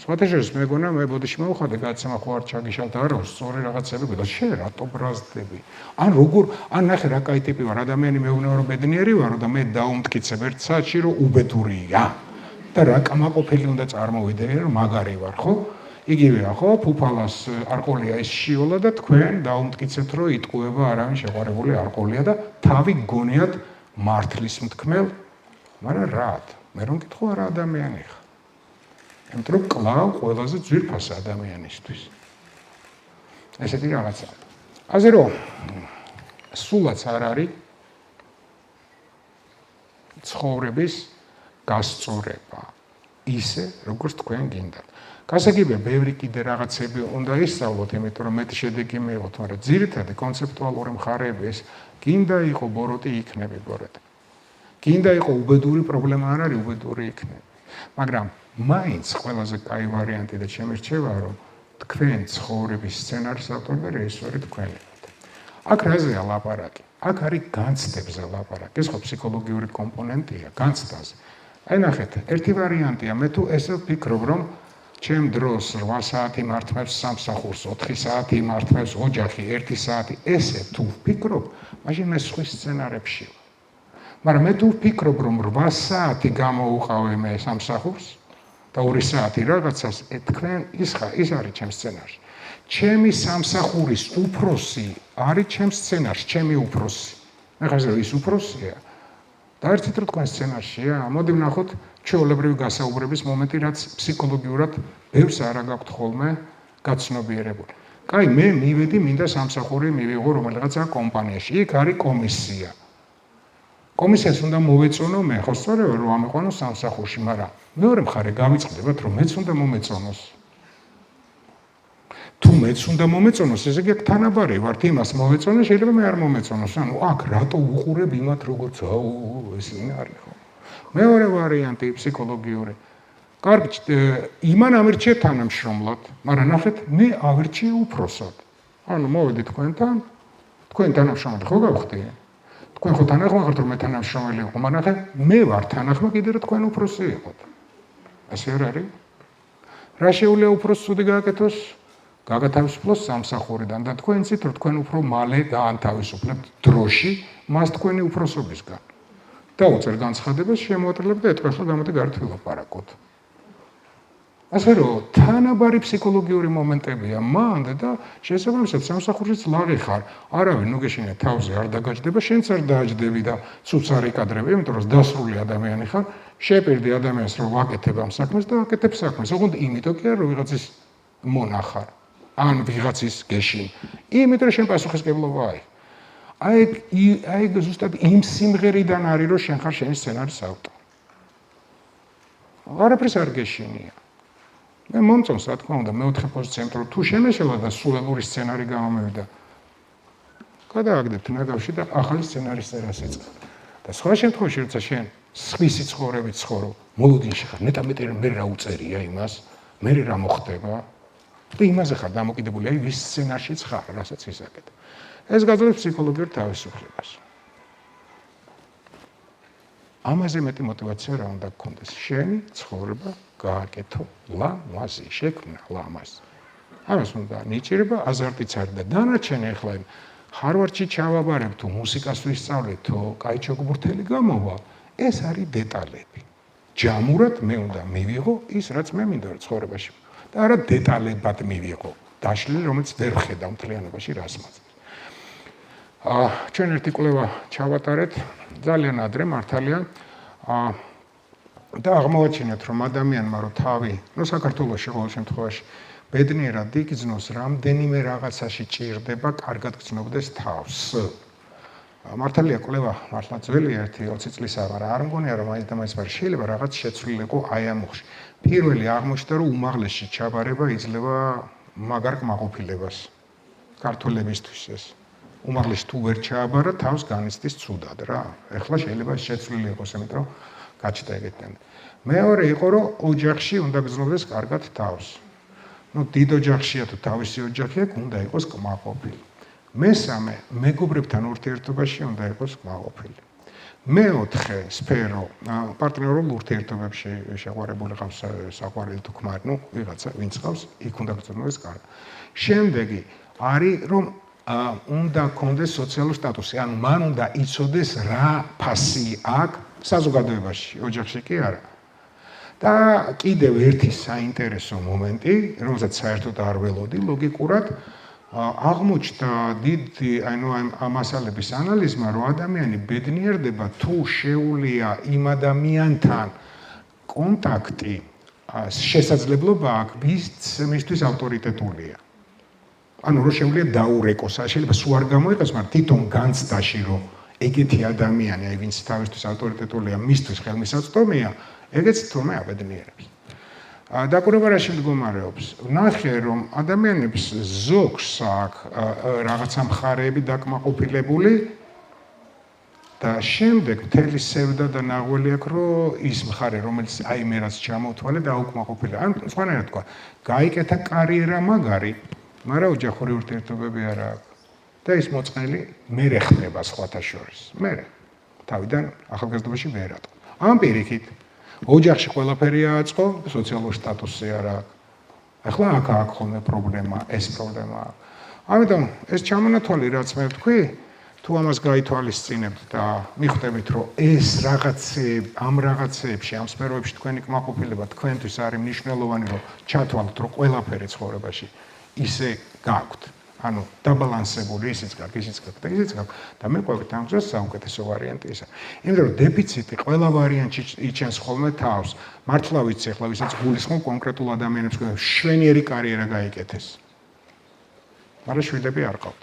სხვათაშორის მეგონა მე ბოდიში მოვხადე გაცემა ხო არ ჩაგიშალთ არა სწორი რაღაცები და შე რატო ბრაზდები? ან როგორ ან ნახე რა კაი ტიპი ვარ, ადამიანი მეუბნება რომ ბედნიერი ვარო და მე დაუმტკიცებ ერთ საათში რომ უბედურია და რა კამაყოფილი უნდა წარმოვიდე რომ მაგარი ვარ, ხო? იგივეა ხო, ფუფალას არყოლია ის შიოლა და თქვენ დაუმტკიცებთ რომ იტყუება არავინ შეყვარებული არყოლია და თავი გონიათ მართლის მთქმელ, მაგრამ რად? მე რომ მკითხო არა ადამიანი ხარ. იმიტომ რომ კლავ ყველაზე ძვირფასი ადამიანისთვის. ესეთი რაღაცა. ასე რომ სულაც არ არის ცხოვრების გასწორება ისე როგორც თქვენ გინდათ. გასაგებია, ბევრი კიდე რაღაცები უნდა ისწავლოთ, იმიტომ რომ მეტი შედეგი მიიღოთ, მაგრამ ძირითადი კონცეპტუალური მხარეები ეს გინდა იყო ბოროტი იქნები ბოროტი. გინდა იყო უბედური პრობლემა არ არის უბედური იქნები. მაგრამ მაინც ყველაზე კაი ვარიანტი და შემირჩევა რომ თქვენ ცხოვრების სცენარის ავტორი და რეჟისორი თქვენ ვართ. აქ რაზეა ლაპარაკი? აქ არის განცდებზე ლაპარაკი. ეს ხო ფსიქოლოგიური კომპონენტია განცდაზე. აი ნახეთ, ერთი ვარიანტია, მე თუ ესე ვფიქრობ რომ ჩემ დროს 8 საათი მართმევს სამსახურს, 4 საათი მართმევს ოჯახი, 1 საათი, ესე თუ ვფიქრობ, მაშინ მე სხვა სცენარებში ვარ. მაგრამ მე თუ ვფიქრობ რომ 8 საათი გამოუყავე მე სამსახურს და 2 საათი რაღაცას, თქვენ ის არის ჩემ სცენარში. ჩემი სამსახურის უფროსი არის ჩემ სცენარში, ჩემი უფროსი. მე ხაზრო ის უფროსია. დაერთით რომ თქვენ სცენარშია, მოდი ვნახოთ ჩვეულებრივი გასაუბრების მომენტი, რაც ფსიქოლოგიურად ბევრს არ გაქვთ ხოლმე გაცნობიერებული. კაი, მე მივედი, მინდა სამსახური მივიღო რომელიღაცა კომპანიაში. იქ არის კომისია. კომისიას უნდა მოვეწონო მე, ხო სწორია რომ ამეყვანო სამსახურში, მაგრამ მეორე მხარე გავიწყდებათ რომ მეც უნდა მომეწონოს. თუ მეც უნდა მომეწონოს, ესე იგი თანაბარი ვართ იმას მოვეწონე, შეიძლება მე არ მომეწონოს. ანუ აქ რატო უყურებ იმათ როგორც ეს არის ხო? მეორე ვარიანტი ფსიქოლოგიური. კარგი, იმან ამერჩია თანამშრომლად, მაგრამ ნახეთ, მე ავერჩიე უფროსად. ანუ მოვედი თქვენთან, თქვენ თანამშრომელი ხო გავხდი? თქვენ ხო თანახმა ხართ რომ მე თანამშრომელი ვიყო, მაგრამ ნახე, მე ვარ თანახმა კიდე რომ თქვენ უფროსი იყოთ. ასე არ არის? რა შეუძლია უფროსს უდე გააკეთოს? გაგათავისუფლოს სამსახურიდან და თქვენ იცით რომ თქვენ უფრო მალე გაანთავისუფლებთ დროში მას თქვენი უფროსობისგან. დაუწერ განცხადებას შემოატყრებთ და ეთქვენ ხო გამოდი გარეთ ვილაპარაკოთ. ასე რომ თანაბარი ფსიქოლოგიური მომენტებია მანდ და შესაბამისად სამსახურშიც ლაღი ხარ. არავინ ნუ გეშინია თავზე არ დაგაჯდება, შენც არ დააჯდები და ცუც არ იკადრები, იმიტომ რომ დასრული ადამიანი ხარ, შეპირდი ადამიანს რომ ვაკეთებ ამ საქმეს და აკეთებ საქმეს. ოღონდ იმიტომ კი არა რომ ვიღაცის მონახარ. ან ვიღაცის გეშინ. იმიტომ რომ შენ პასუხისმგებლობა აქვს. აი ზუსტად იმ სიმღერიდან არის რომ შენ ხარ შენი სცენარის ავტორი. არაფერს არ გეშინია. მე მომწონს რა თქმა უნდა მეოთხე პოზიცია, იმიტომ რომ თუ შემეშალა და სულელური სცენარი გამომივიდა. გადააგდებთ ნაგავში და ახალი სცენარის წერას ეწყებ. და სხვა შემთხვევაში როცა შენ სხვისი ცხოვრებით ცხოვრობ, მოლოდინში ხარ, ნეტა-მეტი მე რა უწერია იმას, მე რა მოხდება? და იმაზე ხარ დამოკიდებული, აი ვის სცენარშიც ხარ, რასაც ისაკეთებ. ეს გაძლევს ფსიქოლოგიურ თავისუფლებას. ამაზე მეტი мотиваცია რა უნდა გქონდეს? შენი ცხოვრება გააკეთო ლამაზი, შექმნა ლამაზი. ამას უნდა ნიჭირება, აზარტიც არის და დანარჩენი ახლა ჰარვარდში ჩავაბარებ თუ მუსიკას ვისწავლეთ, თუ კაი ჩოგბურთელი გამოვა, ეს არის დეტალები. ჯამურად მე უნდა მივიღო ის, რაც მე მინდა ცხოვრებაში. და არა დეტალებად მივიღო, დაშლილი, რომელიც ვერ ხედავ მთლიანობაში რას მაძლევს. ჩვენ ერთი კვლევა ჩავატარეთ, ძალიან ადრე მართალია, და აღმოვაჩინეთ, რომ ადამიანმა რო თავი, ნუ საქართველოში ყოველ შემთხვევაში ბედნიერად იგრძნოს, რამდენიმე რაღაცაში ჭირდება, კარგად გრძნობდეს თავს. მართალია კვლევა მართლა ძველი 1-20 წლის არ მგონია რომ მაინც და მაინც შეიძლება რაღაც შეცვლილიყო აი ამ მოხში. პირველი აღმოჩნდა რომ უმაღლესი ჩაბარება იძლევა მაგარ კმაყოფილებას ქართველებისთვის ეს. უმაღლესი თუ ვერ ჩააბარა თავს განიცდის ცუდად რა. ეხლა შეიძლება შეცვლილი იყოს, იმიტომ რომ გაჩნდა ეგეთი. მეორე იყო რომ ოჯახში უნდა გრძნობდეს კარგად თავს. ნუ დიდ ოჯახშია თუ თავისი ოჯახია, უნდა იყოს კმაყოფილი. მესამე, მეგობრებთან ურთიერთობაში უნდა იყოს კმაყოფილი. მეოთხე სფერო, პარტნიორულ ურთიერთობებში შეყვარებული ყავს საყვარელი თუ ქმარი, ნუ ვიღაცა ვინც ყავს, იქ უნდა გწოდნოს კარგი. შემდეგი არის რომ უნდა კონდეს სოციალური სტატუსი, ანუ მან უნდა იცოდეს რა ფასი აქვს საზოგადოებაში, ოჯახში კი არა. და კიდევ ერთი საინტერესო მომენტი, რომელსაც საერთოდ არ ველოდი, ლოგიკურად აღმოჩნდა დიდი ამ მასალების ანალიზმა, რომ ადამიანი ბედნიერდება თუ შეუძლია იმ ადამიანთან კონტაქტი, შესაძლებლობა აქვს მისთვის ავტორიტეტულია. ანუ რომ შეუძლია დაურეკოს, შეიძლება სულ არ გამოიყოს, მაგრამ თვითონ განცდაში რომ ეგეთი ადამიანი, ვინც თავისთვის ავტორიტეტულია, მისთვის ხელმისაწვდომია, ეგეც თურმე აბედნიერებს. დაკვირვება რაში მდგომარეობს? ნახე რომ ადამიანებს ზოგს აქვს რაღაცა მხარეები დაკმაყოფილებული და შემდეგ მთელი სევდა და ნაღველი აქვს რომ ის მხარე რომელიც აი მე რაც ჩამოვთვალე და აუკმაყოფილი. ან სხვანაირად თქვა, გაიკეთა კარიერა მაგარი, მაგრამ ოჯახური ურთიერთობები არ აქვს. და ის მოწყენილი მერე ხდება სხვათა შორის. მერე თავიდან ახალგაზრდობაში ვერ ატყო. ამ პირიქით ოჯახში ყველაფერი აწყო, სოციალური სტატუსი არ აქვს. ახლა აქ აქვს ხოლმე პრობლემა, ეს პრობლემა. ამიტომ ეს ჩამონათვალი რაც მე ვთქვი, თუ ამას გაითვალისწინებთ და მიხვდებით, რომ ეს ამ რაღაცეებში, ამ სფეროებში თქვენი კმაყოფილება თქვენთვის არის მნიშვნელოვანი, რომ ჩათვალოთ, რომ ყველაფერი ცხოვრებაში ისე გაქვთ. ანუ დაბალანსებული ისიც გაქვს, ისიც გაქვს და ისიც გაქვს და მე ყვებით ამ დროს საუკეთესო ვარიანტი ისა. იმიტომ რომ დეფიციტი ყველა ვარიანტში იჩენს ხოლმე თავს. მართლა ვიცი ახლა ვისაც გულისხმობ კონკრეტულ ადამიანებს, შვენიერი კარიერა გაიკეთეს. მაგრამ შვილები არ ყავთ.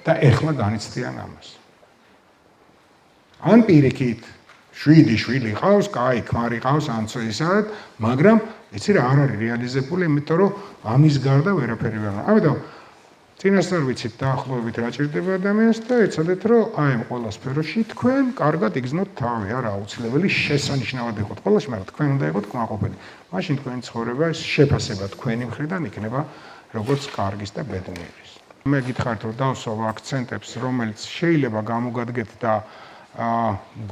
და ეხლა განიცდიან ამას. ან პირიქით 7 შვილი ყავს, კაი, ქმარი ყავს, ანცო ისად, მაგრამ იცი რა არ არის რეალიზებული, იმიტომ რომ ამის გარდა ვერაფერი ვერ არის. ამიტომ წინასწარ ვიცით დაახლოებით რა ჭირდება ადამიანს და ეცადეთ რომ აი ამ ყველა სფეროში თქვენ კარგად იგრძნოთ თავი, არა აუცილებელი შესანიშნავად იყოთ ყველაში, მაგრამ თქვენ უნდა იყოთ კმაყოფილი. მაშინ თქვენი ცხოვრება შეფასება თქვენი მხრიდან იქნება როგორც კარგის და ბედნიერის. მე გითხარით რომ დავსვავ აქცენტებს, რომელიც შეიძლება გამოგადგეთ და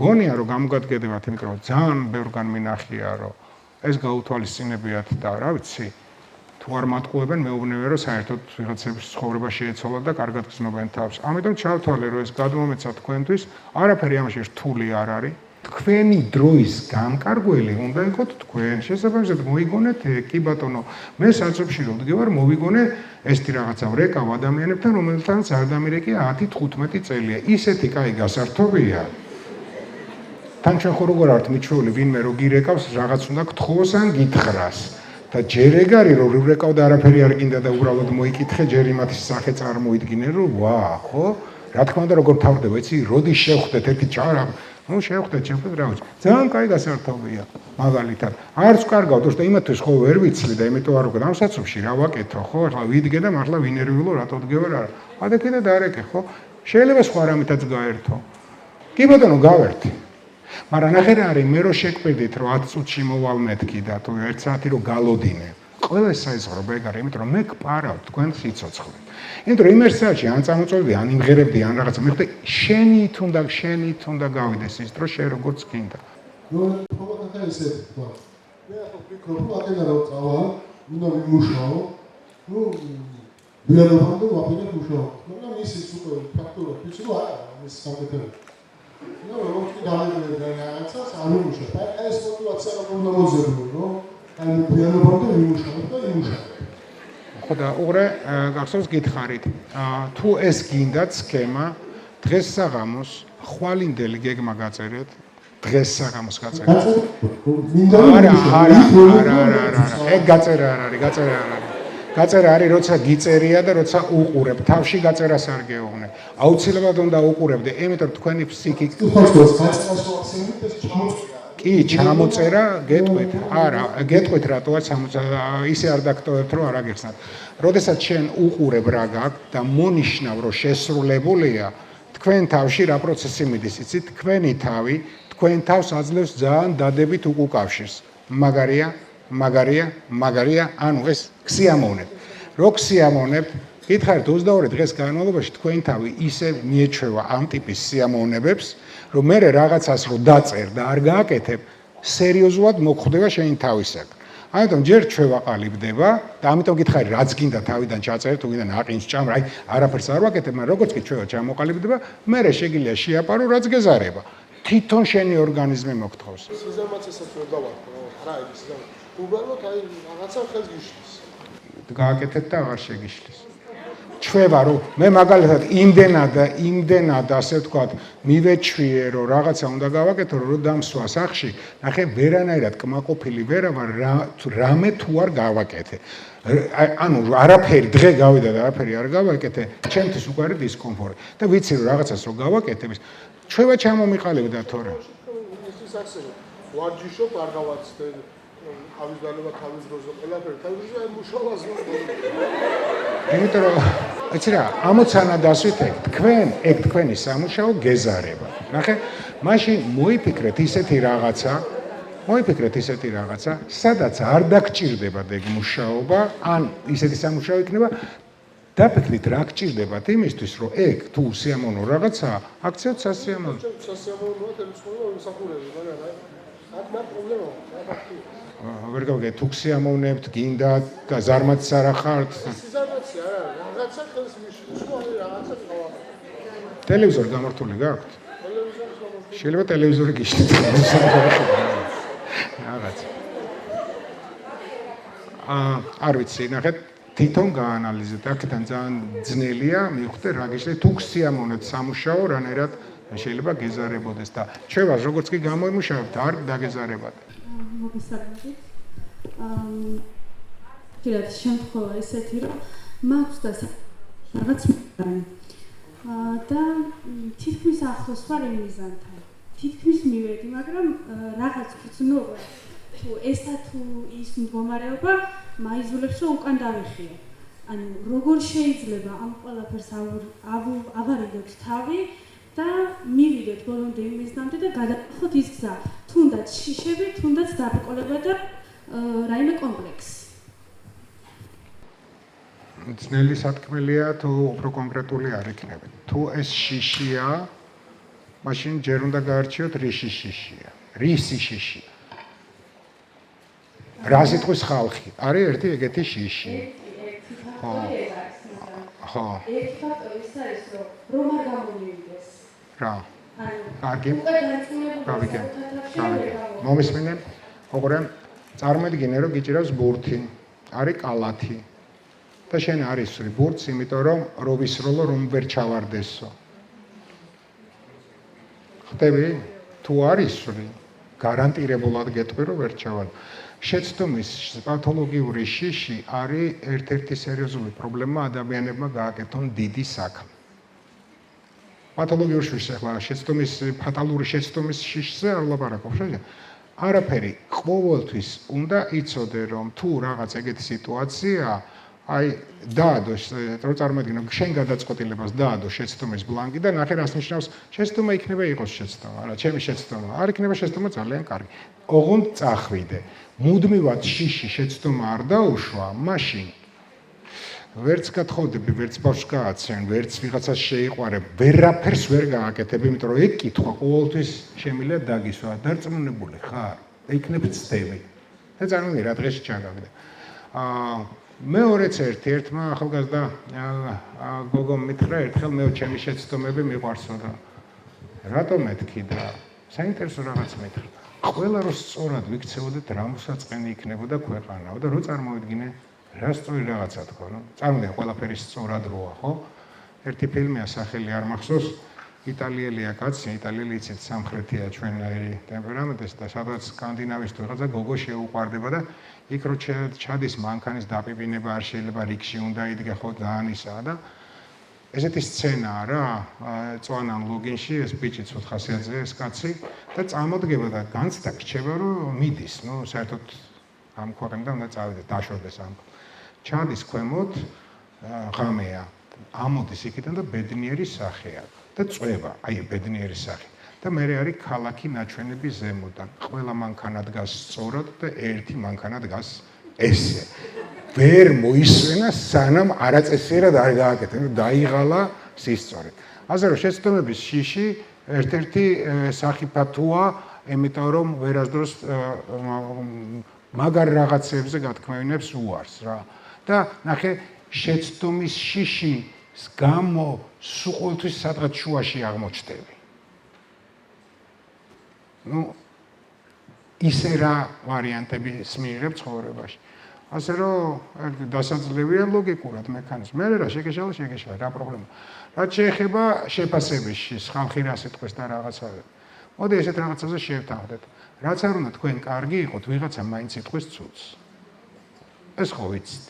გონია რომ გამოგადგებათ, იმიტომ რომ ძალიან ბევრგან მინახია რომ ეს გაუთვალისწინებიათ და რა ვიცი თუ არ მატყუებენ, მეუბნებიან რომ საერთოდ ვიღაცების ცხოვრება შეეცვალა და კარგად გრძნობენ თავს. ამიტომ ჩავთვალე რომ ეს გადმომეცა თქვენთვის, არაფერი ამაში რთული არ არის. თქვენი დროის გამკარგველი უნდა იყოთ თქვენ. შესაბამისად მოიგონეთ, კი ბატონო, მე საწופში რომ ვდგევარ, მოვიგონე ესეთი რაღაცა ვრეკავ ადამიანებთან, რომელთანაც არ დამირეკია 10-15 წელია. ისეთი კაი გასართობია. თან ჩვენ ხო როგორ ართ მიჩვეული, ვინმე რო გირეკავს, რაღაც უნდა გთხოვოს ან გითხრას. და ჯერ ეგ არის რომ რეკავ და არაფერი არ გინდა და უბრალოდ მოიკითხე, ჯერ იმათი სახე წარმოიდგინე, რომ ვა, ხო? რა თქმა უნდა, როგორ თავდება, იცი, როდის შევხვდეთ ერთი ჭარა, ნუ შევხვდეთ, რა ვიცი. ძალიან კაი გასართობია, მაგალითად. არც კარგავდოს და იმათთვის ხო ვერ ვიცლი და იმიტომ არ ვქნა, ამ საწופში რა ვაკეთო, ხო? ახლა ვიდგე და მართლა ვინერვიულო, რატო ვდგევარ არა. ადა კიდე დაარეკე, ხო? შეიძლება სხვა რამითაც გაერთო. კი ბატონო, გავერთე. მაგრამ ნახე რა არის, მე რო შეკვირდით რომ 10 წუთში მოვალ მეთქი და თუ 1 საათი რო galodine. ყველა საიზღრობა ეგ არის, იმიტომ რომ მე გპარავ თქვენ სიცოცხლე. იმიტომ რომ იმ 1 საათში ან წამოწევდი, ან იმღერებდი, ან რაღაცა მიხვდი, შენით უნდა გავიდეს ის დრო შენ როგორც გინდა. ნუ პრობლემა ისე თქვა. მე ახლა ვფიქრობ, რომ აკენა რომ წავა, უნდა ვიმუშაო. ნუ ვიარებამდე ვაფიქრებ მუშაობ. მაგრამ ისიც უკვე ფაქტურად ვიცი რომ არა, ეს საკეთებია. ნუ როგორი დაალეგრე რაღაცას არ უმუშავ. ეს მოტივაცია როგორ მოძებნო, რომ აი ვიარებამდე ვიმუშაობ და იმუშავებ. ხო და უყურე, გახსოვს გითხარით, თუ ეს გინდათ სქემა, დღეს საღამოს ხვალინდელი გეგმა გაწერეთ, დღეს საღამოს გაწერეთ. არა, ეგ გაწერა არ არის, გაწერა არის, როცა გიწერია და როცა უყურებ, თავში გაწერას არ გეუბნე. აუცილებლად უნდა უყურებდე, იმიტომ რომ თქვენი ფსიქიკა კი, ჩამოწერა, გეტყვით. არა, გეტყვით რატოა ისე არ დაგტოვებთ, რომ არ აგიხსნათ. როდესაც შენ უყურებ რა გაქვს და მონიშნავ, რომ შესრულებულია, თქვენ თავში რა პროცესი მიდის, იცით? თქვენი თავი, თქვენ თავს აძლევს ძალიან დადებით უკავშირს. მაგარია, მაგარია, ანუ ეს ქსიამოვნებ. რო ქსიამოვნებ, გითხარით 22 დღეს განმავლობაში თქვენ თავი ისე მიეჩვევა ამ ტიპის სიამოვნებებს, რომ მე რაღაცას რო დაწერ და არ გააკეთებ, სერიოზულად მოგხვდება შენი თავისაგან. ამიტომ ჯერ ჩვევა ყალიბდება და ამიტომ გითხარი რაც გინდა თავიდან ჩაწერე, თუ გინდა ნაყინს ჭამ, აი არაფერს არ ვაკეთებ, მაგრამ როგორც კი ჩვევა ჩამოყალიბდება, მე შეგიძლია შეაპარო რაც გეზარება. თვითონ შენი ორგანიზმი მოგთხოვს. სიზარმაცესაც ვერ დავარქვა, რა ის და უბრალოდ აი რაღაცა ხელს გიშლის. გააკეთეთ და აღარ შეგიშლის. ჩვევა რომ მე მაგალითად იმდენად ასე ვთქვათ, მივეჩვიე რომ რაღაცა უნდა გავაკეთო, რომ დამსვა სახში, ნახე ვერანაირად კმაყოფილი ვერა ვარ, რამე თუ არ გავაკეთე. ანუ არაფერი დღე გავიდა და არაფერი არ გავაკეთე, ჩემთვის უკვე არის დისკომფორტი. და ვიცი რომ რაღაცას რო გავაკეთებ, ჩვევა ჩამომიყალიბდა თორე. ის ასევე ვარჯიშობ, არ გავაცდე თავის დანება თავის დროზე ყველაფერი თავის დროზე აი მუშაობას იმიტომ რომ იცი რა, ამოცანა დასვით ეგ თქვენი სამუშაო გეზარება. ნახე, მაშინ მოიფიქრეთ ისეთი რაღაცა, სადაც არ დაგჭირდებათ ეგ მუშაობა, ან ისეთი სამუშაო იქნება, დაფიქრით რა გჭირდებათ იმისთვის, რომ ეგ თუ სიამოვნო რაღაცაა, აქციოთ სასიამოვნო. სასიამოვნოა თემსხმობა მსახურები, მაგრამ აქ მაგ პრობლემაა, რა ფაქტია. ვერ გავიგე, თუ სიამოვნებთ, გინდა და ზარმაცი არ ახართ. სიზარმაცე არა, რაღაცა ხელს მიშლის, რაღაცა ყავა. ტელევიზორი გამართული გაქვთ? ტელევიზორი გამართული. შეიძლება ტელევიზორი გიშლით. რაღაც. არ ვიცი, ნახეთ, თვითონ გაანალიზეთ. აქედან ძალიან ძნელია მივხვდე რა გიშლით, თუ სიამოვნებთ სამუშაო, რანაირად შეიძლება გეზარებოდეს და ჩვევას როგორც კი გამოიმუშავებთ, არ დაგეზარებათ. მოგესალმებით. შეიძლება შემთხვევა ისეთი, რომ მაქვს და რაღაც მიგანი. და თითქმის ახლოს ვარ იმ მიზანთან. თითქმის მივედი, მაგრამ რაღაც გრძნობა თუ ესა თუ ის მდგომარეობა მაიზოლებს, რომ უკან დავიხიე. ანუ როგორ შეიძლება ამ ყველაფერს ავარიდოთ თავი და მივიდეთ ბოლომდე იმ მიზნამდე და გადავხოთ ის გზა. თუნდაც შიშები, თუნდაც დაბრკოლება და რაიმე კომპლექსი. ძნელი სათქმელია თუ უფრო კონკრეტული არ იქნება. თუ ეს შიშია, მაშინ ჯერ უნდა გაარჩიოთ რისი შიშია. რისი შიშია. რა სიტყვის ხალხი? არის ერთი ეგეთი შიში. ხო. ერთი ფაქტორი ის არის, რომ არ გამომივიდეს. რა. კარგი. გავიგე. მომისმინე? ოღონდ წარმოიდგინე რომ გიჭირავს ბურთი, არის კალათი. და შენ არის ბურთს, იმიტომ რომ რო ვისროლო რომ ვერ ჩავარდესო. ხტები? თუ არის გარანტირებულად გეტყვი რომ ვერ ჩავარდ. შეცდომის პათოლოგიური შიში არის ერთ-ერთი სერიოზული პრობლემა ადამიანებმა გააკეთონ დიდი საქმე. პათოლოგიური შიში, ახლა შეცდომის ფატალური შეცდომის შიშზე არ ვლაპარაკობ, შეიძლება. არაფერი ყოველთვის უნდა იცოდე რომ თუ რაღაც ეგეთი სიტუაცია აი დაადო, რომ წარმოიდგინო შენ გადაწყვეტილებას დაადო შეცდომის ბლანკი და ნახე რას ნიშნავს შეცდომა იქნება იყოს შეცდომა, არა ჩემი შეცდომა, არ იქნება შეცდომა ძალიან კარგი. ოღონდ წახვიდე. მუდმივად შიში შეცდომა არ დაუშვა, მაშინ ვერც გათხოვდები, ვერც ბავშვს გააცენ, ვერც ვიღაცას შეიყვარებ, ვერაფერს ვერ გააკეთებ, იმიტომ რომ ეგ კითხვა ყოველთვის შემიძლია დაგისვა. დარწმუნებული ხარ? იქნებ ცდები. და წარმოიდგინე რა დღეში ჩაგავიდა. მეორეც ერთმა ახალგაზრდა გოგომ მითხრა ერთხელ მე ჩემი შეცდომები მიყვარსო და რატომ მეთქი და საინტერესო რაღაც მითხრა. ყველა რო სწორად ვიქცეოდეთ რა მოსაწყენი იქნებოდა ქვეყანა და რო წარმოვიდგინე რა სწორი რაღაცა თქო, რომ წარმოვიდგინე ყველაფერი სწორად როა, ხო? ერთი ფილმია სახელი არ მახსოვს, იტალიელია კაცი, იტალიელი იცით სამხრეთია ჩვენნაირი ტემპერამენტის და სადაც სკანდინავის თუ რაღაცა გოგო შეუყვარდება და იქ რო ჩადის მანქანის დაპირბინება არ შეიძლება რიგში უნდა იდგე ხო ძალიან ისაა და ესეთი სცენაა რა, წვანან ლოგინში ეს ბიჭი ცოტ ხასიათზე ეს კაცი და წამოდგება და განცდა გრჩება რომ მიდის, ნუ საერთოდ ამ ქვეყნიდან უნდა წავიდეს, დაშორდეს ამ. ჩადის ქვემოთ ღამეა, ამოდის იქიდან და ბედნიერი სახეა და წვევა, აი ბედნიერი სახე. და მე არის ქალაქი ნაჩვენები ზემოდან. ყველა მანქანა დგას სწორად და ერთი მანქანა დგას ესე. ვერ მოისვენა სანამ არაწესიერად არ გააკეთე, დაიღალა სისწორით. ასე რომ შეცდომების შიში ერთ-ერთი სახიფათოა, იმიტომ რომ ვერასდროს მაგარ რაღაცებზე გათქმევინებს უარს რა. და ნახე შეცდომის შიშის გამო სულ ყოველთვის სადღაც შუაში აღმოჩნდები. ისე რა ვარიანტები მიიღებ ცხოვრებაში. ასე რომ დასაძლევია ლოგიკურად მექანიზმი. მე რა შეგეშალა, რა პრობლემა. რაც შეეხება შეფასებაში, ხალხი რა სიტყვის და რაღაცა. მოდი ესეთ რაღაცაზე შევთანხმდეთ. რაც არ უნდა თქვენ კარგი იყოთ, ვიღაცა მაინც იტყვის ცუდს. ეს ხო ვიცით.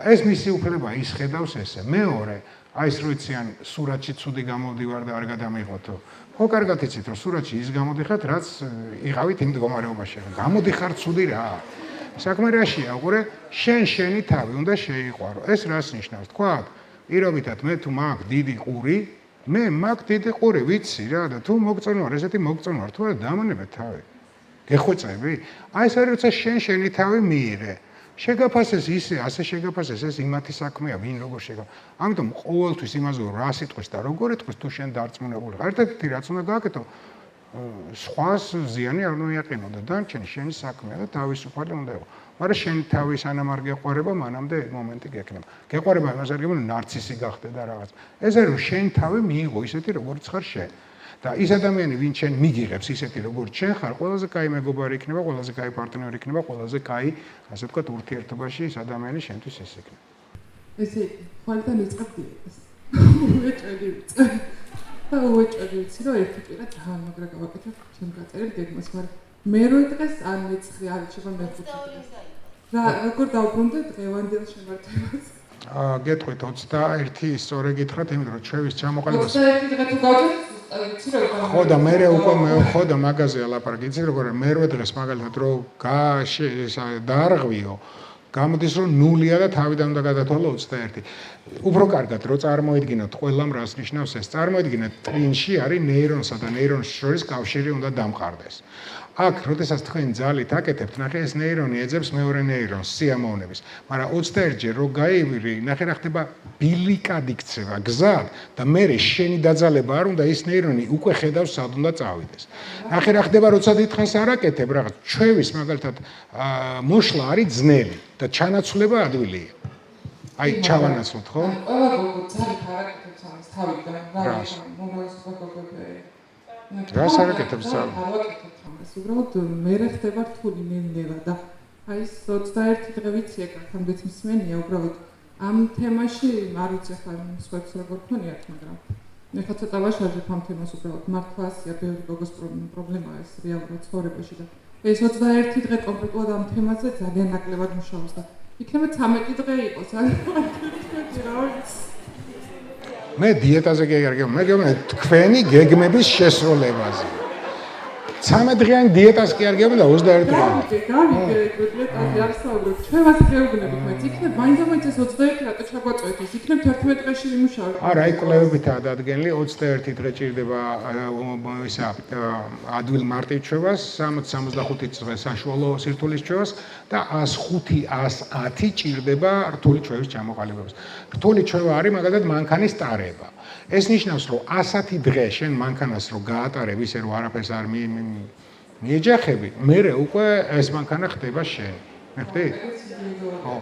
ეს მისი უფლება ის ხედავს ესე. მეორე, აი ეს რო იციან, სურათში ცუდი გამოდივარ და არ გადამიღოთო. ხო, კარგად იცით, რომ სურათში ის გამოდიხართ, რაც იყავით იმ მდგომარეობაში. გამოდიხარ ცუდი რა. საქმე რაშია, უყურე, შენი თავი უნდა შეიყვარო. ეს რას ნიშნავს? თქვა, პირობითად მე თუ მაქვს დიდი ყური, მე მაქვს დიდი ყური, ვიცი რა და თუ მოგწონვარ, ესეთი მოგწონვარ, თუ არა დამანებე თავი. გეხვეწები? აი ეს არის, როცა შენი თავი მიიღე. შეგაფასეს ისე, ასე შეგაფასეს, ეს იმათი საქმეა, ვინ როგორ შეგაფასეს. ამიტომ ყოველთვის იმაზე რა სიტყვის და როგორ იტყვის თუ შენ დარწმუნებული ხარ. ერთ-ერთი რაც უნდა გააკეთო, სხვას ზიანი არ უნდა იაყენო და დანარჩენი შენი საქმეა და თავისუფალი უნდა იყო. მაგრამ შენი თავი სანამ არ გეყვარება, მანამდე მომენტი გექნება. გეყვარება იმას არ გეუბნება, ნარცისი გახდე და რაღაც. ეს არის რომ შენ თავი მიიღო ისეთი როგორც ხარ შენ. და ის ადამიანი, ვინ შენ მიგიღებს ისეთი როგორც შენ ხარ, ყველაზე კაი მეგობარი იქნება, ყველაზე კაი პარტნიორი იქნება, ყველაზე კაი, ასე ვთქვათ, ურთიერთობაში ის ადამიანი შენთვის ეს იქნება. ესე ხვალიდან იწყებდი ეს. უეჭველი ვიცი, რომ ერთი პირა ძალიან მაგრა გავაკეთებ, ჩემ გაწერილ გეგმას, მაგრამ მერვე დღეს ან მეცხრე არ შეიძლება მეხუთე დღეს. რა, როგორ დავბრუნდე დღევანდელ შემართებას? გეტყვით 21 სწორი გითხრათ, იმიტომ რომ ჩვევის ჩამოყალიბებას 21 დღე თუ გავდეთ, ვიცი რომ ხო და მე ხო და მაგაზე ალაპარაკი, იცი როგორ მერვე დღეს მაგალითად რომ დაარღვიო, გამოდის რომ 0-ია და თავიდან უნდა გადათვალო 21. უფრო კარგად რო წარმოიდგინოთ ყველამ რას ნიშნავს ეს. წარმოიდგინეთ, ტრინში არის ნეირონსა და ნეირონის შორის კავშირი უნდა დამყარდეს. აქ, როდესაც თქვენ ძალით აკეთებთ, ნახე ეს ნეირონი ეძებს მეორე ნეირონს სიამოვნების. მაგრამ 21-ჯერ რო გაივირი, ნახე რა ხდება, ბილიკად იქცევა გზად და მე შენი დაძალება არ უნდა ის ნეირონი უკვე ხედავს სად უნდა წავიდეს. ნახე რა ხდება, როცა დიდხანს არ აკეთებ რაღაც, ჩვევის მაგალითად მოშლა არის ძნელი და ჩანაცვლება ადვილია. აი ჩავანაცვლოთ, ხო? ყველა გოგო ძალით არ აკეთებს ამას თავიდან, რა მომავალს გოგოები. რას არ აკეთებს ძალით? ეს უბრალოდ მე ხდება რთული ნელ-ნელა და აი ეს 21 დღე ვიცი ეგ ამდეც მსმენია უბრალოდ ამ თემაში არ ვიცი ხა სხვებს როგორ ქონიათ, მაგრამ მე ხა ცოტა ვაშაჟებ ამ თემას უბრალოდ მართლა ასია ბევრი გოგოს პრობლემაა ეს რეალურად ცხოვრებაში და ეს 21 დღე კონკრეტულად ამ თემაზე ძალიან ნაკლებად მუშაობს და იქნება 13 დღე იყოს ან რა ვიცი მე დიეტაზე გეგმები, მე გეგმები თქვენი გეგმების შესრულებაზე. 13 დღიანი დიეტას კი არ გეგმები და 21 დღე. გავიგე, არ საუბრობ. ჩვენას გეუბნებით, მე იქნებ მაინც 21 რატო ჩაგვაწყვეტ ის, იქნებ 11 დღეში ვიმუშავებ. არა, აი კვლევებითაა დადგენილი 21 დღე ჭირდება ისა ადვილ მარტივჩევას, 60-65 დღე საშუალო სირთულის ჩვევას და 105-110 ჭირდება რთული ჩვევის ჩამოყალიბებას. რთული ჩვევა არის მაგალითად მანქანის ტარება. ეს ნიშნავს, რომ 110 დღე შენ მანქანას რო გაატარებ ისე რომ არაფერს არ მიეჯახები, მერე უკვე ეს მანქანა ხდება შენ. მეხტი? ხო.